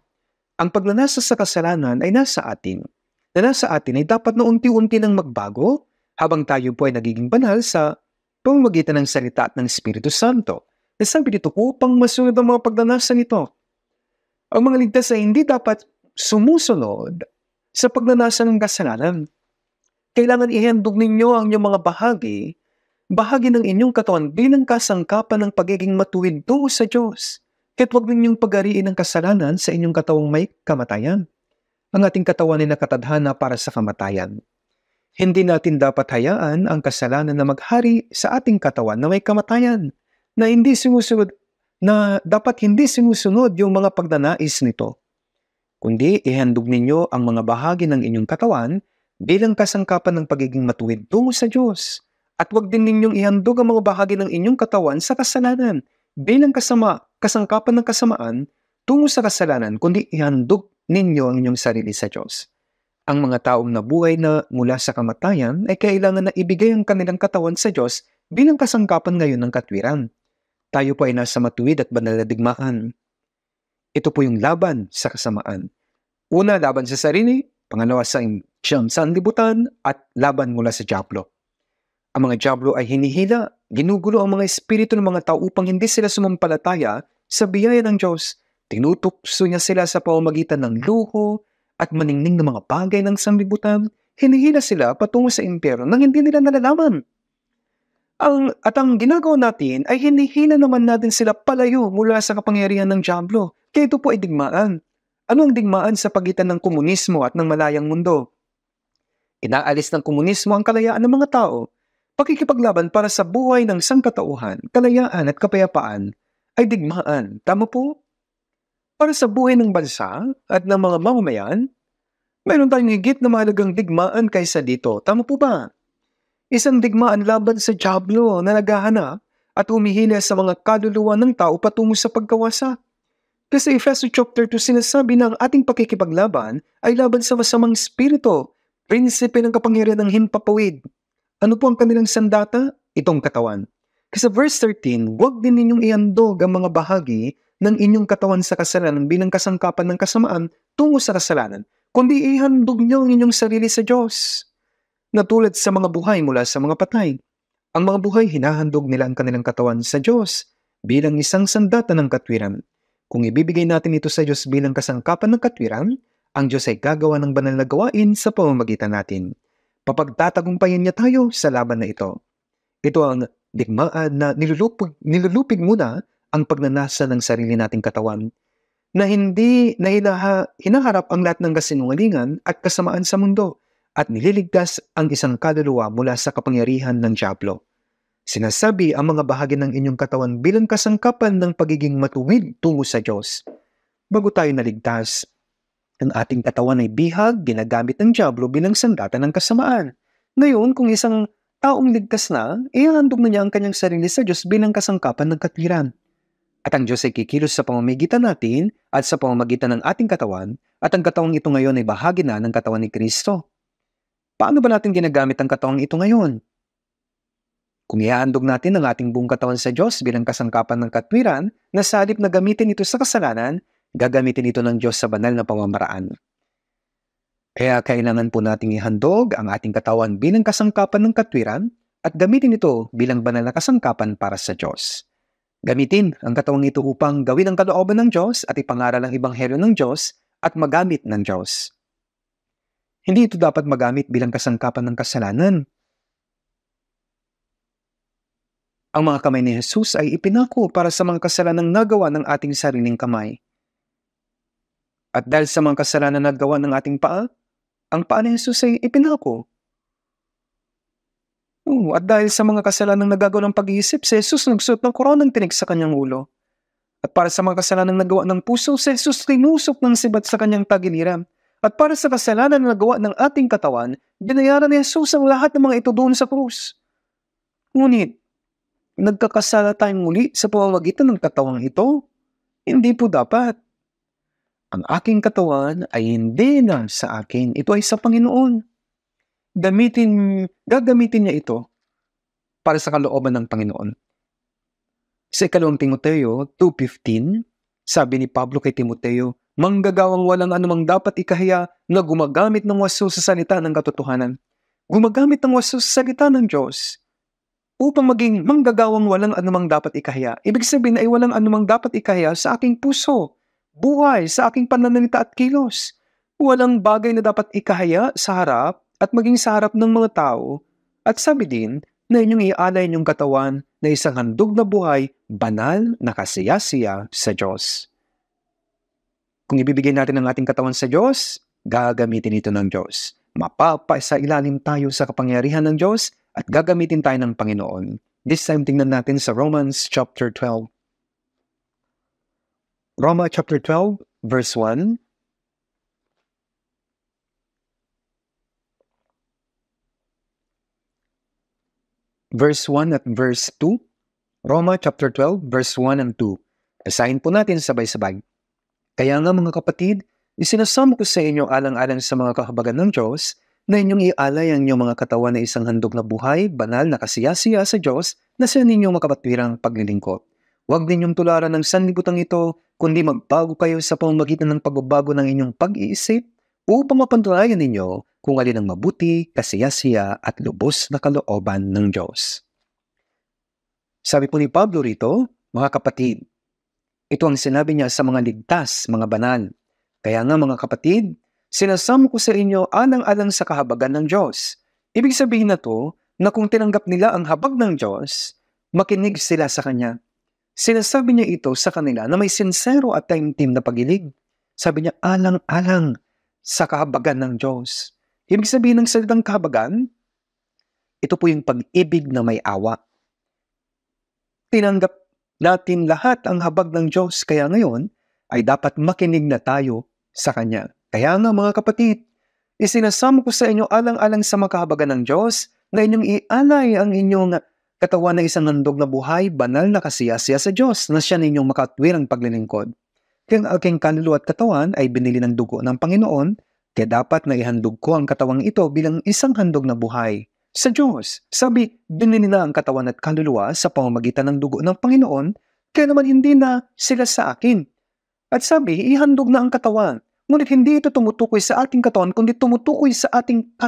Ang pagnanasa sa kasalanan ay nasa atin. na nasa atin ay dapat na unti-unti nang magbago habang tayo po ay nagiging banal sa pamamagitan ng salita at ng Espiritu Santo. Nasabi dito upang masunod ang mga pagnanasa nito. Ang mga ligtas ay hindi dapat sumusunod sa pagnanasa ng kasalanan. Kailangan ihandog ninyo ang inyong mga bahagi ng inyong katawan bilang kasangkapan ng pagiging matuwid tungo sa Diyos. Kaya't huwag ninyong pag-ariin ang kasalanan sa inyong katawang may kamatayan. Ang ating katawan ay nakatadhana para sa kamatayan. Hindi natin dapat hayaan ang kasalanan na maghari sa ating katawan na may kamatayan, na dapat hindi sinusunod yung mga pagnanais nito. Kundi ihandog ninyo ang mga bahagi ng inyong katawan bilang kasangkapan ng pagiging matuwid tungo sa Diyos. At huwag din ninyong ihandog ang mga bahagi ng inyong katawan sa kasalanan bilang kasangkapan ng kasamaan tungo sa kasalanan, kundi ihandog ninyo ang inyong sarili sa Diyos. Ang mga taong nabuhay na mula sa kamatayan ay kailangan na ibigay ang kanilang katawan sa Diyos bilang kasangkapan ngayon ng katwiran. Tayo po ay nasa matuwid at banal na digmaan. Ito po yung laban sa kasamaan. Una, laban sa sarili. Pangalawa, sa sanlibutan. At laban mula sa dyablo. Ang mga dyablo ay hinihila, ginugulo ang mga espiritu ng mga tao upang hindi sila sumampalataya sa biyaya ng Diyos. Tinutukso niya sila sa pamamagitan ng luho at maningning ng mga bagay ng sanlibutan. Hinihila sila patungo sa impyerno nang hindi nila nalalaman. Ang ginagawa natin ay hinihila naman natin sila palayo mula sa kapangyarihan ng dyablo. Kaya ito po ay digmaan. Ano ang digmaan sa pagitan ng komunismo at ng malayang mundo? Inaalis ng komunismo ang kalayaan ng mga tao. Pakikipaglaban para sa buhay ng sangkatauhan, kalayaan at kapayapaan ay digmaan. Tama po? Para sa buhay ng bansa at ng mga mamamayan, mayroon tayong higit na mahalagang digmaan kaysa dito. Tama po ba? Isang digmaan laban sa dyablo na naghahanap at humihila sa mga kaluluwa ng tao patungo sa pagkawasak. Kasi Efeso chapter 2 sinasabi na ang ating pakikipaglaban ay laban sa masamang espiritu, prinsipe ng kapangyarihan ng himpapawid. Ano po ang kanilang sandata? Itong katawan. Kasi verse 13, huwag din ninyong ihandog ang mga bahagi ng inyong katawan sa kasalanan bilang kasangkapan ng kasamaan tungo sa kasalanan, kundi ihandog niyo ang inyong sarili sa Diyos. Na tulad sa mga buhay mula sa mga patay. Ang mga buhay hinahandog nila ang kanilang katawan sa Diyos bilang isang sandata ng katwiran. Kung ibibigay natin ito sa Diyos bilang kasangkapan ng katwiran, ang Diyos ay gagawa ng banal na gawain sa pamamagitan natin. Papagtatagumpayan niya tayo sa laban na ito. Ito ang digmaan na nilulupig muna ang pagnanasa ng sarili nating katawan na hindi hinaharap ang lahat ng kasinungalingan at kasamaan sa mundo at nililigtas ang isang kaluluwa mula sa kapangyarihan ng dyablo. Sinasabi ang mga bahagi ng inyong katawan bilang kasangkapan ng pagiging matuwid tungo sa Diyos. Bago tayo naligtas, ang ating katawan ay bihag, ginagamit ng dyablo bilang sandata ng kasamaan. Ngayon, kung isang taong ligtas na, ihahandog na niya ang kanyang sarili sa Diyos bilang kasangkapan ng katwiran. At ang Diyos ay kikilos sa pamamagitan natin at sa pamamagitan ng ating katawan, at ang katawang ito ngayon ay bahagi na ng katawan ni Kristo. Paano ba natin ginagamit ang katawang ito ngayon? Kung ihahandog natin ang ating buong katawan sa Diyos bilang kasangkapan ng katwiran, na sa halip na gamitin ito sa kasalanan, gagamitin ito ng Diyos sa banal na pamamaraan. Kaya kailangan po nating ihandog ang ating katawan bilang kasangkapan ng katwiran at gamitin ito bilang banal na kasangkapan para sa Diyos. Gamitin ang katawang ito upang gawin ang kalooban ng Diyos at ipangaral ang ebanghelyo ng Diyos at magamit ng Diyos. Hindi ito dapat magamit bilang kasangkapan ng kasalanan. Ang mga kamay ni Jesus ay ipinako para sa mga kasalanang nagawa ng ating sariling kamay. At dahil sa mga kasalanan na nagawa ng ating paa, ang paa ni Jesus ay ipinako. At dahil sa mga kasalanang nagagawa ng pag-iisip, si Jesus nagsuot ng koronang tinik sa kanyang ulo. At para sa mga kasalanang nagawa ng puso, si Jesus tinusok ng sibat sa kanyang tagiliran. At para sa kasalanan na nagawa ng ating katawan, binayaran ni Jesus ang lahat ng mga ito doon sa krus. Ngunit, nagkakasala tayong muli sa pamamagitan ng katawang ito? Hindi po dapat. Ang aking katawan ay hindi na sa akin. Ito ay sa Panginoon. Gagamitin niya ito para sa kalooban ng Panginoon. Sa 2 Timoteo 2:15, Sabi ni Pablo kay Timoteo, manggagawang walang anumang dapat ikahiya na gumagamit ng wasto sa salita ng katotohanan. Gumagamit ng wasto sa salita ng Diyos upang maging manggagawang walang anumang dapat ikahiya. Ibig sabihin ay walang anumang dapat ikahiya sa aking puso, buhay, sa aking pananalita at kilos. Walang bagay na dapat ikahiya sa harap at maging sa harap ng mga tao. At sabi din na inyong ialay inyong katawan na isang handog na buhay, banal na kasiyasiya sa Diyos. Kung ibibigay natin ang ating katawan sa Diyos, gagamitin ito ng Diyos. Mapapasa ilalim tayo sa kapangyarihan ng Diyos at gagamitin tayo ng Panginoon. This time, tingnan natin sa Romans chapter 12. Roma chapter 12, verse 1. Verse 1 at verse 2. Roma chapter 12, verse 1 and 2. Basahin po natin sabay-sabay. Kaya nga mga kapatid, isinasama ko sa inyo alang-alang sa mga kahabagan ng Diyos na inyong ialay ang inyong mga katawan na isang handog na buhay, banal na kasiyasiya sa Diyos na sa ninyong makapatwirang paglilingkod. Huwag ninyong tularan ng sanlibutan ito, kundi magbago kayo sa pamamagitan ng pagbabago ng inyong pag-iisip upang mapatunayan ninyo kung alin ang mabuti, kasiyasiya at lubos na kalooban ng Diyos. Sabi po ni Pablo rito, mga kapatid, ito ang sinabi niya sa mga ligtas, mga banal. Kaya nga mga kapatid, sinasama ko sa inyo alang-alang sa kahabagan ng Diyos. Ibig sabihin na to na kung tinanggap nila ang habag ng Diyos, makinig sila sa Kanya. Sinasabi niya ito sa kanila na may sincero at taimtim na pag-ibig. Sabi niya, alang-alang sa kahabagan ng Diyos. Ibig sabihin ng salitang kahabagan, ito po yung pag-ibig na may awa. Tinanggap natin lahat ang habag ng Diyos, kaya ngayon ay dapat makinig na tayo sa Kanya. Kaya nga mga kapatid, isinasama ko sa inyo alang-alang sa makahabagan ng Diyos na inyong ialay ang inyong katawan na isang handog na buhay, banal na kasiyasiya sa Diyos na siya ninyong makatwirang paglilingkod. Kaya ang aking kaluluwa at katawan ay binili ng dugo ng Panginoon, kaya dapat na ihandog ko ang katawang ito bilang isang handog na buhay sa Diyos. Sabi, binili na ang katawan at kaluluwa sa pamamagitan ng dugo ng Panginoon, kaya naman hindi na sila sa akin. At sabi, ihandog na ang katawan. Ngunit hindi ito tumutukoy sa ating katawan, kundi tumutukoy sa ating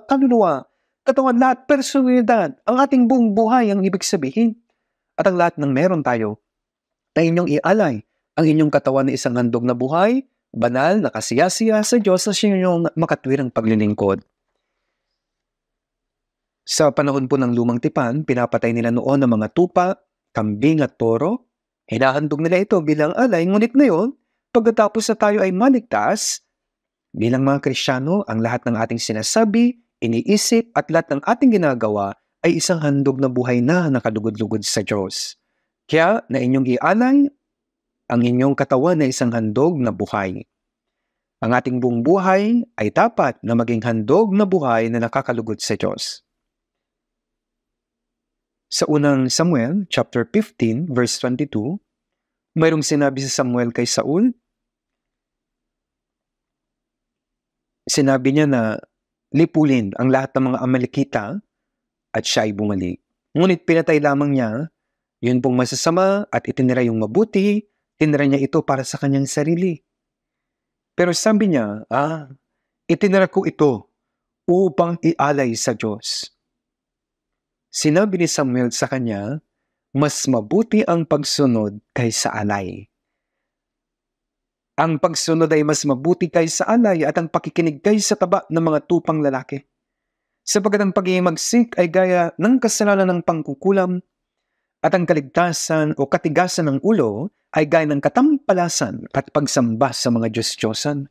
kaluluwa. Katawan lahat, personalidad, ang ating buong buhay ang ibig sabihin. At ang lahat ng meron tayo, na inyong ialay ang inyong katawan na isang handog na buhay, banal na kasiyasiya sa Diyos na siya inyong makatwirang paglilingkod. Sa panahon po ng lumang tipan, pinapatay nila noon ang mga tupa, kambing at toro. Hinahandog nila ito bilang alay, ngunit ngayon, pagkatapos na tayo ay maligtas, bilang mga Kristiyano, ang lahat ng ating sinasabi, iniisip at lahat ng ating ginagawa ay isang handog na buhay na nakadugod-lugod sa Diyos. Kaya na inyong ialay ang inyong katawan na isang handog na buhay. Ang ating buong buhay ay dapat na maging handog na buhay na nakakalugod sa Diyos. Sa unang Samuel, chapter 15, verse 22, mayroong sinabi si Samuel kay Saul. Sinabi niya na lipulin ang lahat ng mga Amalekita at siya ay bumalik. Ngunit pinatay lamang niya yun pong masasama at itinira yung mabuti, tinira niya ito para sa kanyang sarili. Pero sabi niya, itinira ko ito upang ialay sa Diyos. Sinabi ni Samuel sa kanya, mas mabuti ang pagsunod kaysa alay. Ang pagsunod ay mas mabuti kaysa alay at ang pakikinig kaysa taba ng mga tupang lalaki. Sapagat ang pag-iimagsik ay gaya ng kasalanan ng pangkukulam at ang kaligtasan o katigasan ng ulo ay gaya ng katampalasan at pagsamba sa mga Diyos-Diyosan.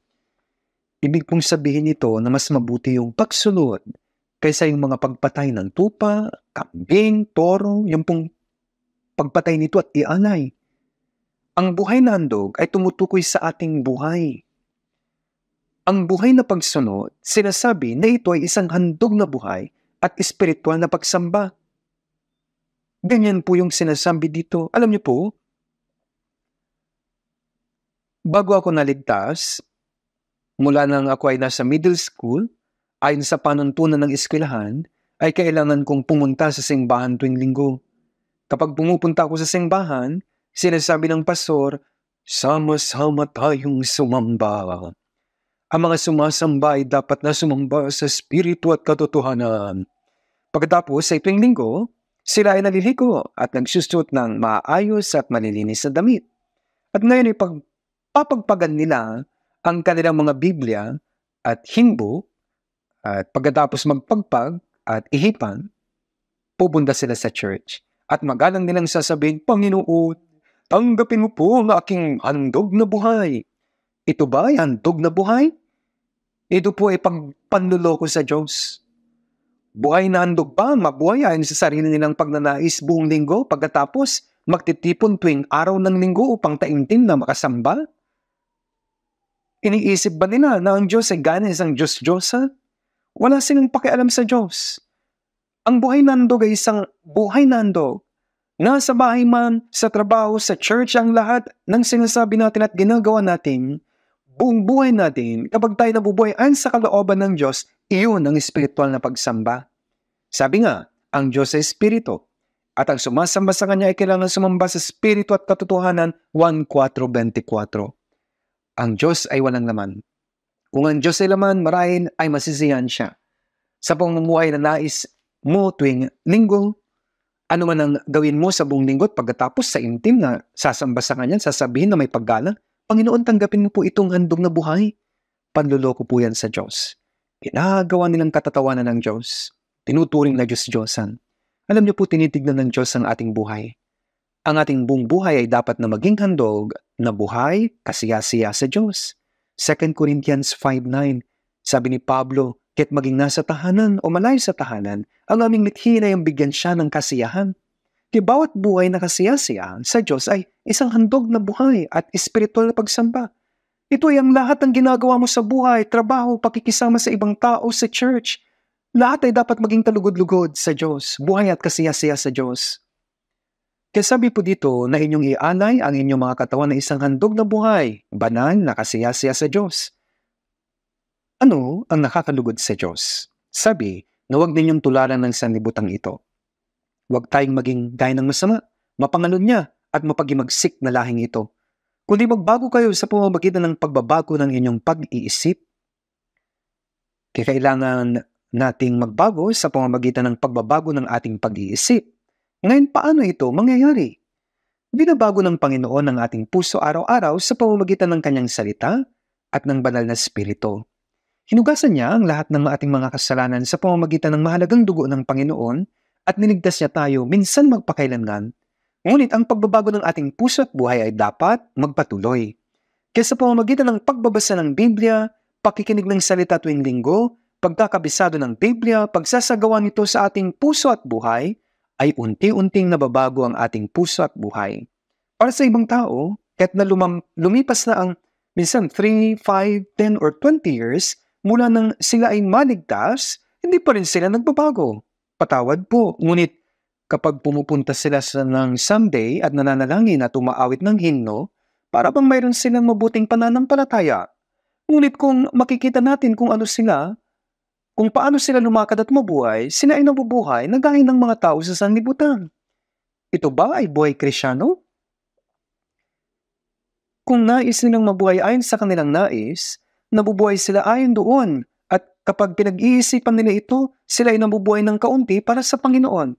Ibig pong sabihin nito na mas mabuti yung pagsunod kaysa yung mga pagpatay ng tupa, kambing, toro, yung pong pagpatay nito at ialay. Ang buhay na handog ay tumutukoy sa ating buhay. Ang buhay na pagsunod, sinasabi na ito ay isang handog na buhay at espiritual na pagsamba. Ganyan po yung sinasabi dito. Alam niyo po, bago ako naligtas, mula nang ako ay nasa middle school, ayon sa panuntunan ng eskwelahan, ay kailangan kong pumunta sa simbahan tuwing linggo. Kapag pumupunta ako sa simbahan, sinasabi ng pastor, Sama-sama tayong sumamba. Ang mga sumasamba ay dapat na sumamba sa espiritu at katotohanan. Pagkatapos sa tuwing linggo, sila ay naliligo at nagsusot ng maayos at malilinis na damit. At ngayon ay pagpapagpagan nila ang kanilang mga Biblia at himbo at pagkatapos magpagpag at ihipan, pupunta sila sa church at magalang nilang sasabihin, Panginoon, tanggapin mo po ang aking handog na buhay. Ito ba ay handog na buhay? Ito po ay panluloko sa Diyos. Buhay na handog ba ang mabuhay ayon sa sarili nilang pagnanais buong linggo pagkatapos magtitipon tuwing araw ng linggo upang taimtim na makasamba? Iniisip ba nila na ang Diyos ay gana isang Diyos-Diyosa? Wala silang pakialam sa Diyos. Ang buhay na handog ay isang buhay na handog. Nasa bahay man, sa trabaho, sa church, ang lahat ng sinasabi natin at ginagawa natin, buong buhay natin, kapag tayo nabubuhay ayon sa kalooban ng Diyos, iyon ang espiritual na pagsamba. Sabi nga, ang Diyos ay espiritu, at ang sumasamba sa Kanya ay kailangan sumamba sa espiritu at katotohanan, 1:4:24. Ang Diyos ay walang laman. Kung ang Diyos ay laman, marahil ay masisiyahan siya. Sa pamumuhay na nais mo tuwing linggo, ano man ang gawin mo sa buong linggo at pagkatapos sa intim na sasamba sa Kanya, sasabihin na may paggalang, Panginoon, tanggapin mo po itong handog na buhay. Panluloko po yan sa Diyos. Ginagawa nilang katatawanan ng Diyos. Tinuturing na Diyos-Diyosan. Alam niyo po, tinitignan ng Diyos ang ating buhay. Ang ating buong buhay ay dapat na maging handog na buhay, kasiya-siya sa Diyos. 2 Corinthians 5:9, sabi ni Pablo, kahit maging nasa tahanan o malayo sa tahanan, ang aming mithin ay ang bigyan siya ng kasiyahan. Kaya bawat buhay na kasiya-siya sa Diyos ay isang handog na buhay at espiritual na pagsamba. Ito ay ang lahat ng ginagawa mo sa buhay, trabaho, pakikisama sa ibang tao, sa church. Lahat ay dapat maging kalugod-lugod sa Diyos, buhay at kasiya-siya sa Diyos. Kaya sabi po dito na inyong ialay ang inyong mga katawan na isang handog na buhay, banal na kasiya-siya sa Diyos. Ano ang nakakalugod sa Diyos? Sabi na huwag ninyong tularan ng sanlibutan ito. Huwag tayong maging gaya ng masama, mapangalon niya at mapagimagsik na lahing ito. Kundi magbago kayo sa pamamagitan ng pagbabago ng inyong pag-iisip. Kaya kailangan nating magbago sa pamamagitan ng pagbabago ng ating pag-iisip. Ngayon, paano ito mangyayari? Binabago ng Panginoon ang ating puso araw-araw sa pamamagitan ng Kanyang salita at ng banal na spirito. Hinugasan niya ang lahat ng ating mga kasalanan sa pamamagitan ng mahalagang dugo ng Panginoon at niligtas niya tayo minsan magpakailanman. Ngunit ang pagbabago ng ating puso at buhay ay dapat magpatuloy. Kaya sa pamamagitan ng pagbabasa ng Biblia, pakikinig ng salita tuwing linggo, pagkakabisado ng Biblia, pagsasagawa nito sa ating puso at buhay, ay unti-unting nababago ang ating puso at buhay. Para sa ibang tao, kahit na lumipas na ang minsan 3, 5, 10, or 20 years, mula nang sila ay maligtas, hindi pa rin sila nagbabago. Patawad po, ngunit kapag pumupunta sila ng Sunday at nananalangin at umaawit ng himno, para bang mayroon silang mabuting pananampalataya. Ngunit kung makikita natin kung ano sila, kung paano sila lumakad at mabuhay, sila ay nabubuhay na gaya ng mga tao sa sanlibutan. Ito ba ay buhay Kristyano? Kung nais nilang mabuhay ayon sa kanilang nais, nabubuhay sila ayon doon. At kapag pinag-iisipan nila ito, sila ay nabubuhay ng kaunti para sa Panginoon.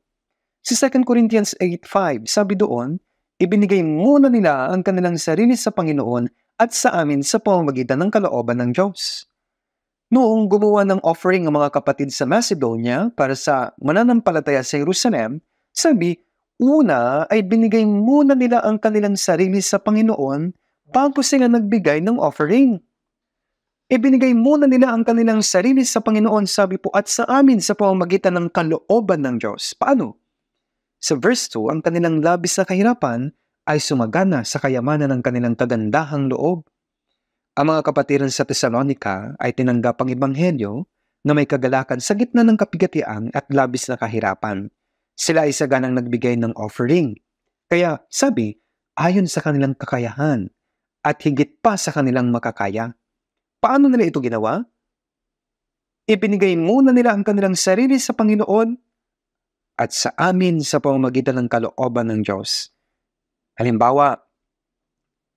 Si 2 Corinthians 8:5, sabi doon, ibinigay muna nila ang kanilang sarili sa Panginoon at sa amin sa pamamagitan ng kalooban ng Diyos. Noong gumawa ng offering ang mga kapatid sa Macedonia para sa mananampalataya sa Jerusalem, sabi, una ay binigay muna nila ang kanilang sarili sa Panginoon bago sila nagbigay ng offering. Ibinigay muna nila ang kanilang sarili sa Panginoon, sabi po, at sa amin sa pamamagitan ng kalooban ng Diyos. Paano? Sa verse 2, ang kanilang labis na kahirapan ay sumagana sa kayamanan ng kanilang kagandahang loob. Ang mga kapatiran sa Thessalonica ay tinanggap ang ebanghelyo na may kagalakan sa gitna ng kapigatian at labis na kahirapan. Sila ay saganang nagbigay ng offering. Kaya sabi, ayon sa kanilang kakayahan at higit pa sa kanilang makakaya. Paano nila ito ginawa? Ibinigay muna nila ang kanilang sarili sa Panginoon at sa amin sa pamamagitan ng kalooban ng Diyos. Halimbawa,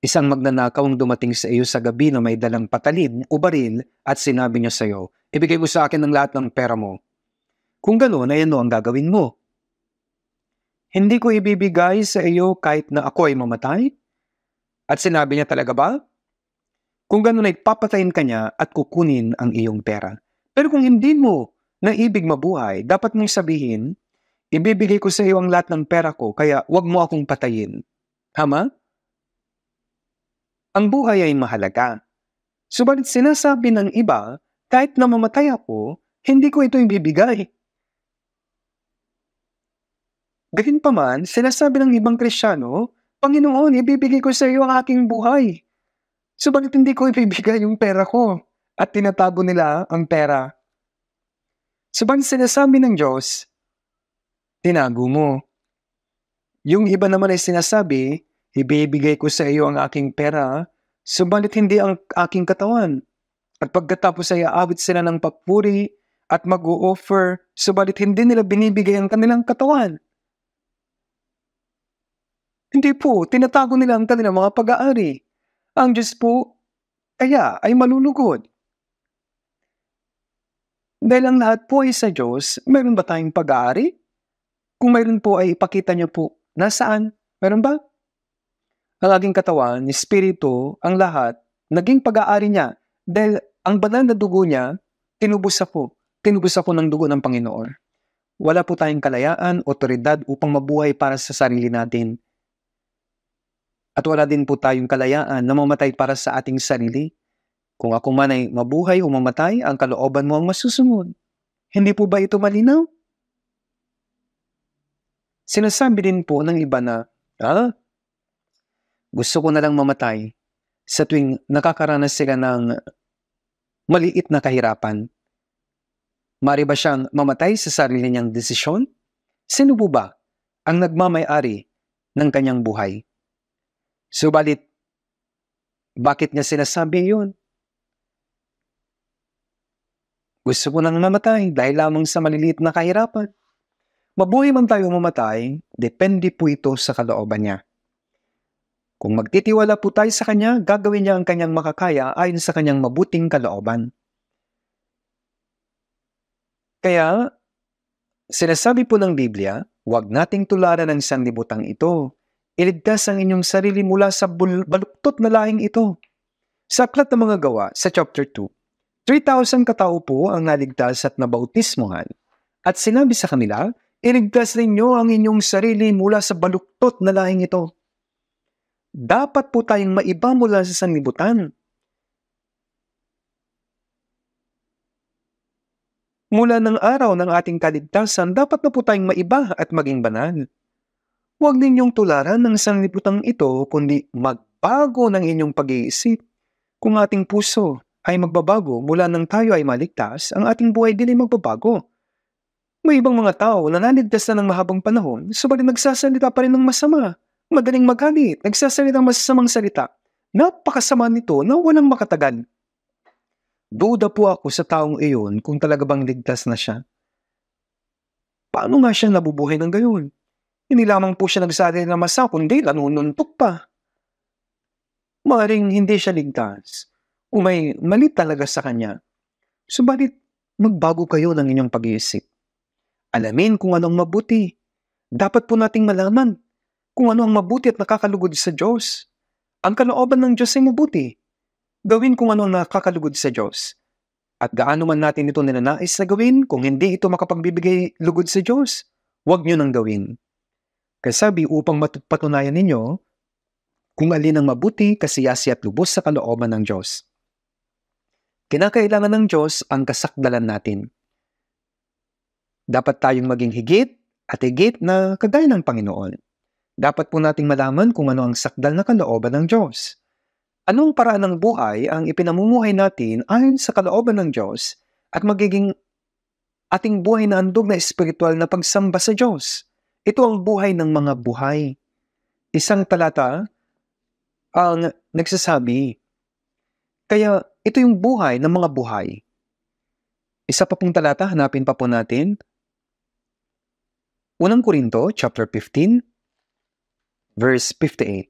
Isang magnanakaw ang dumating sa iyo sa gabi na may dalang patalin o baril at sinabi niya sa iyo, ibigay mo sa akin ang lahat ng pera mo. Kung gano'n, ay ano ang gagawin mo? Hindi ko ibibigay sa iyo kahit na ako ay mamatay? At sinabi niya talaga ba? Kung gano'n ay papatayin ka niya at kukunin ang iyong pera. Pero kung hindi mo naibig mabuhay, dapat mong sabihin, ibibigay ko sa iyo ang lahat ng pera ko, kaya wag mo akong patayin. Tama? Ang buhay ay mahalaga. Subalit sinasabi ng iba, kahit na mamatay ako, hindi ko ito ibibigay. Gayunpaman, sinasabi ng ibang Kristiyano, Panginoon, ibibigay ko sa iyo ang aking buhay. Subalit hindi ko ibibigay yung pera ko. At tinatago nila ang pera. Subalit sinasabi ng Diyos, tinago mo. Yung iba naman ay sinasabi, ibibigay ko sa iyo ang aking pera, subalit hindi ang aking katawan. At pagkatapos ay aabot sila ng papuri at mag-o-offer, subalit hindi nila binibigay ang kanilang katawan. Hindi po, tinatago nila ang kanilang mga pag-aari. Ang Diyos po, kaya ay malulugod. Dahil ang lahat po ay sa Diyos, meron ba tayong pag-aari? Kung meron po ay ipakita niyo po, nasaan? Meron ba? Ang aking katawan, espiritu, ang lahat, naging pag-aari niya. Dahil ang banal na dugo niya, tinubos ako. Tinubos ako ng dugo ng Panginoon. Wala po tayong kalayaan, otoridad upang mabuhay para sa sarili natin. At wala din po tayong kalayaan na mamatay para sa ating sarili. Kung ako man ay mabuhay o mamatay, ang kalooban mo ang masusunod. Hindi po ba ito malinaw? Sinasabi din po ng iba na, gusto ko na lang mamatay sa tuwing nakakaranas sila ng maliit na kahirapan. Mari ba siyang mamatay sa sarili niyang desisyon? Sino po ba ang nagmamay-ari ng kanyang buhay? Subalit, bakit niya sinasabi yun? Gusto ko nang mamatay dahil lamang sa maliliit na kahirapan. Mabuhay man tayo mamatay, depende po ito sa kalooban niya. Kung magtitiwala po tayo sa Kanya, gagawin niya ang Kanyang makakaya ayon sa Kanyang mabuting kalooban. Kaya, sinasabi po ng Biblia, huwag nating tularan ang sanlibutang ito. Iligtas ang inyong sarili mula sa baluktot na lahing ito. Sa Aklat ng Mga Gawa, sa chapter 2, 3,000 katao po ang naligtas at nabautismohan. At sinabi sa kanila, iligtas ninyo ang inyong sarili mula sa baluktot na lahing ito. Dapat po tayong maiba mula sa sanlibutan. Mula ng araw ng ating kaligtasan, dapat na po tayong maiba at maging banal. Huwag ninyong tularan ng sanlibutang ito, kundi magbago ng inyong pag-iisip. Kung ating puso ay magbabago mula nang tayo ay maligtas, ang ating buhay din ay magbabago. May ibang mga tao na naligtas na ng mahabang panahon, subalit nagsasalita pa rin ng masama, madaling magalit, nagsasalita ng masasamang salita. Napakasama nito na walang makatagal. Duda po ako sa taong iyon kung talaga bang ligtas na siya. Paano nga siya nabubuhay ng gayon? Hindi lamang po siya nagsasalita ng masama, kundi nanununtok pa. Maaaring hindi siya ligtas o may mali talaga sa kanya. Subalit, magbago kayo ng inyong pag-iisip. Alamin kung ano ang mabuti. Dapat po nating malaman kung ano ang mabuti at nakakalugod sa Diyos. Ang kalooban ng Diyos ay mabuti. Gawin kung ano ang nakakalugod sa Diyos. At gaano man natin ito ninanais na gawin, kung hindi ito makapagbibigay lugod sa Diyos, huwag nyo nang gawin. Kasabi upang patunayan ninyo kung alin ang mabuti, kasiyasi at lubos sa kalooban ng Diyos. Kinakailangan ng Diyos ang kasakdalan natin. Dapat tayong maging higit at higit na kagaya ng Panginoon. Dapat po nating malaman kung ano ang sakdal na kalooban ng Diyos. Anong paraan ng buhay ang ipinamumuhay natin ayon sa kalooban ng Diyos at magiging ating buhay na handog na espiritual na pagsamba sa Diyos. Ito ang buhay ng mga buhay. Isang talata ang nagsasabi, kaya ito yung buhay ng mga buhay. Isa pa pong talata, hanapin pa po natin. Unang Korinto, chapter 15, verse 58.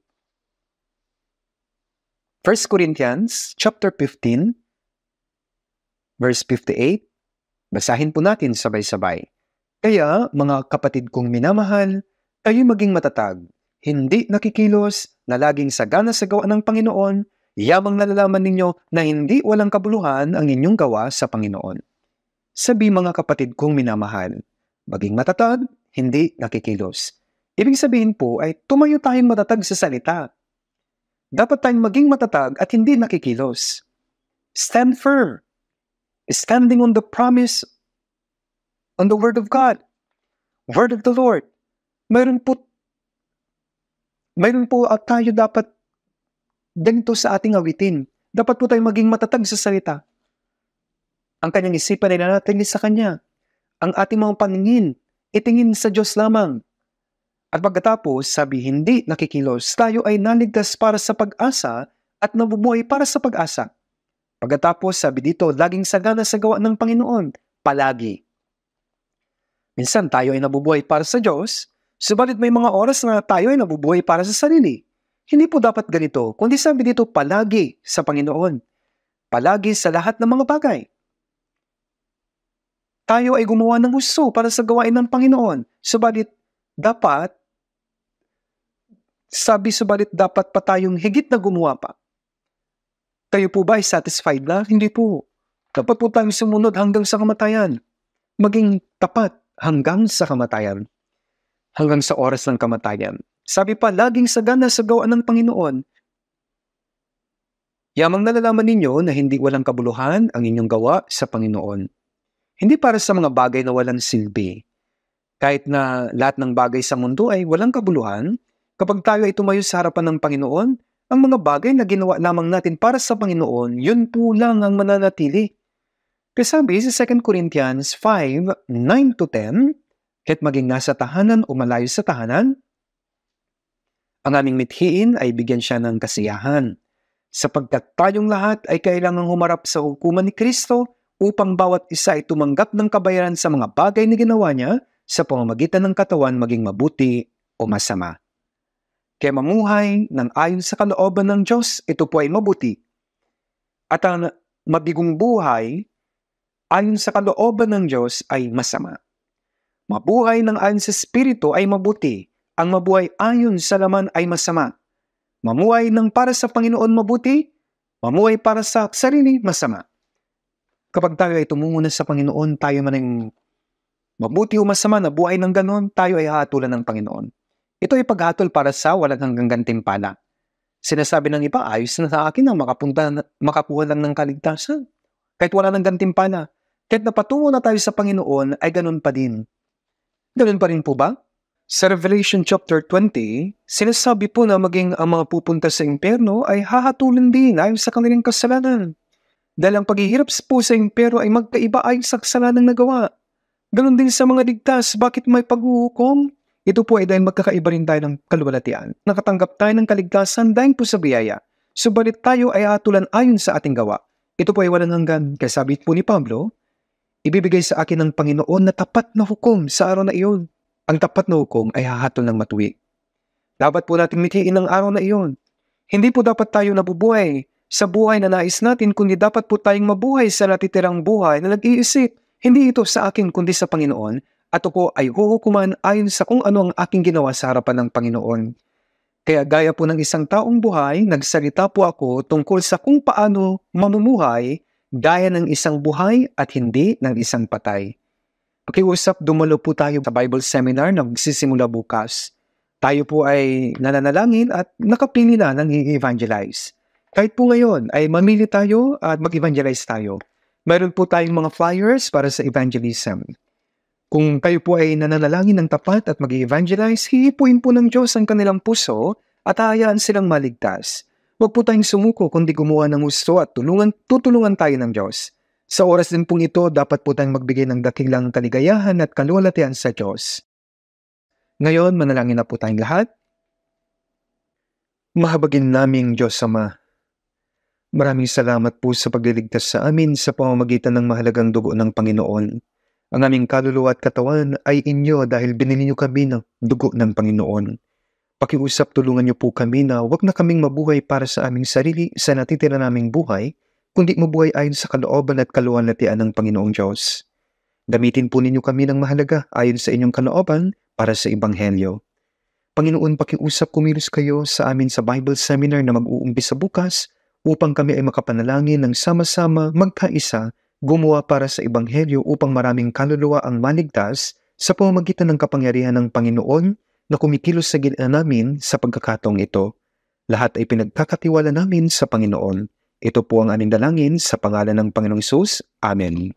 1 Corinthians chapter 15, verse 58. Basahin po natin sabay-sabay. Kaya, mga kapatid kong minamahal, kayo maging matatag, hindi nakikilos, na laging sagana sa gawa ng Panginoon, yamang nalalaman ninyo na hindi walang kabuluhan ang inyong gawa sa Panginoon. Sabi mga kapatid kong minamahal, maging matatag, hindi nakikilos. Ibig sabihin po ay tumayo tayong matatag sa salita. Dapat tayong maging matatag at hindi nakikilos. Stand firm. Standing on the promise, on the word of God. Word of the Lord. Mayroon po tayo dapat ganito sa ating awitin. Dapat po tayong maging matatag sa salita. Ang kanyang isipan ay nanatili sa Kanya. Ang ating mga paningin, itingin sa Diyos lamang. At pagkatapos, sabi, hindi nakikilos, tayo ay naligtas para sa pag-asa at nabubuhay para sa pag-asa. Pagkatapos, sabi dito, laging sagana sa gawa ng Panginoon, palagi. Minsan tayo ay nabubuhay para sa Diyos, subalit may mga oras na tayo ay nabubuhay para sa sarili. Hindi po dapat ganito, kundi sabi dito, palagi sa Panginoon. Palagi sa lahat ng mga bagay. Tayo ay gumawa ng gusto para sa gawain ng Panginoon, subalit dapat pa tayong higit na gumawa pa. Kayo po ba ay satisfied na? Hindi po. Dapat po tayong sumunod hanggang sa kamatayan. Maging tapat hanggang sa kamatayan. Hanggang sa oras ng kamatayan. Sabi pa, laging sagana sa gawa ng Panginoon. Yamang nalalaman ninyo na hindi walang kabuluhan ang inyong gawa sa Panginoon. Hindi para sa mga bagay na walang silbi. Kahit na lahat ng bagay sa mundo ay walang kabuluhan, kapag tayo ay tumayo sa harapan ng Panginoon, ang mga bagay na ginawa lamang natin para sa Panginoon, yun po lang ang mananatili. Kasi sabi sa 2 Corinthians 5:9-10, kahit maging nasa tahanan o malayo sa tahanan, ang aming mithiin ay bigyan siya ng kasiyahan, sapagkat tayong lahat ay kailangang humarap sa hukuman ni Kristo upang bawat isa ay tumanggap ng kabayaran sa mga bagay na ginawa niya sa pamamagitan ng katawan maging mabuti o masama. Kaya mamuhay ng ayon sa kalooban ng Diyos, ito po ay mabuti. At ang mabigong buhay ayon sa kalooban ng Diyos ay masama. Mabuhay ng ayon sa Espiritu ay mabuti. Ang mabuhay ayon sa laman ay masama. Mamuhay ng para sa Panginoon mabuti, mamuhay para sa sarili masama. Kapag tayo ay tumungo na sa Panginoon, tayo man ay mabuti o masama na buhay ng ganon, tayo ay hahatulan ng Panginoon. Ito ay paghatol para sa walang hanggang gantimpala. Sinasabi ng iba, ayos na sa akin ang makakuha lang ng kaligtasan. Kahit wala ng gantimpala. Kahit napatungo na tayo sa Panginoon, ay ganun pa din. Ganun pa rin po ba? Sa Revelation chapter 20, sinasabi po na maging ang mga pupunta sa impyerno ay hahatulan din ayon sa kanilang kasalanan. Dahil ang paghihirap po sa impyerno ay magkaiba ayon sa kasalanang nagawa. Ganun din sa mga ligtas, bakit may paghuhukom? Ito po ay dahil magkakaiba rin tayo ng kaluwalhatian. Nakatanggap tayo ng kaligtasan dahil po sa biyaya. Subalit tayo ay hatulan ayon sa ating gawa. Ito po ay walang hanggan. Kaya sabi po ni Pablo, ibibigay sa akin ng Panginoon na tapat na hukom sa araw na iyon. Ang tapat na hukom ay hahatol ng matuwi. Dapat po nating mithiin ang araw na iyon. Hindi po dapat tayo nabubuhay sa buhay na nais natin, kundi dapat po tayong mabuhay sa natitirang buhay na nag-iisip. Hindi ito sa akin kundi sa Panginoon, at ako ay huhukuman ayon sa kung ano ang aking ginawa sa harapan ng Panginoon. Kaya gaya po ng isang taong buhay, nagsalita po ako tungkol sa kung paano mamumuhay gaya ng isang buhay at hindi ng isang patay. Pakiusap, dumalo po tayo sa Bible Seminar na magsisimula bukas. Tayo po ay nananalangin at nakapili na ng i-evangelize. Kahit po ngayon ay mamili tayo at mag-evangelize tayo. Mayroon po tayong mga flyers para sa evangelism. Kung kayo po ay nananalangin ng tapat at mag-evangelize, hihipuin po ng Diyos ang kanilang puso at hahayaan silang maligtas. Huwag po tayong sumuko kundi gumawa ng gusto at tutulungan tayo ng Diyos. Sa oras din pong ito, dapat po tayong magbigay ng dakilang kaligayahan at kaluwalhatian sa Diyos. Ngayon, manalangin na po tayong lahat. Mahabagin naming Diyos Ama, maraming salamat po sa pagliligtas sa amin sa pamamagitan ng mahalagang dugo ng Panginoon. Ang aming kaluluwa at katawan ay inyo dahil binili niyo kami ng dugo ng Panginoon. Pakiusap tulungan niyo po kami na wag na kaming mabuhay para sa aming sarili sa natitira naming buhay, kundi mabuhay ayon sa kalooban at kaluwalhatian ng Panginoong Diyos. Gamitin po ninyo kami ng mahalaga ayon sa inyong kalooban para sa Ebanghelyo. Panginoon, pakiusap kumilos kayo sa amin sa Bible Seminar na mag-uumpisa bukas upang kami ay makapanalangin ng sama-sama magkaisa, gumawa para sa Ebanghelyo upang maraming kaluluwa ang maligtas sa pamamagitan ng kapangyarihan ng Panginoon na kumikilos sa gitna namin sa pagkakataong ito. Lahat ay pinagkakatiwala namin sa Panginoon. Ito po ang aming dalangin sa pangalan ng Panginoong Hesus. Amen.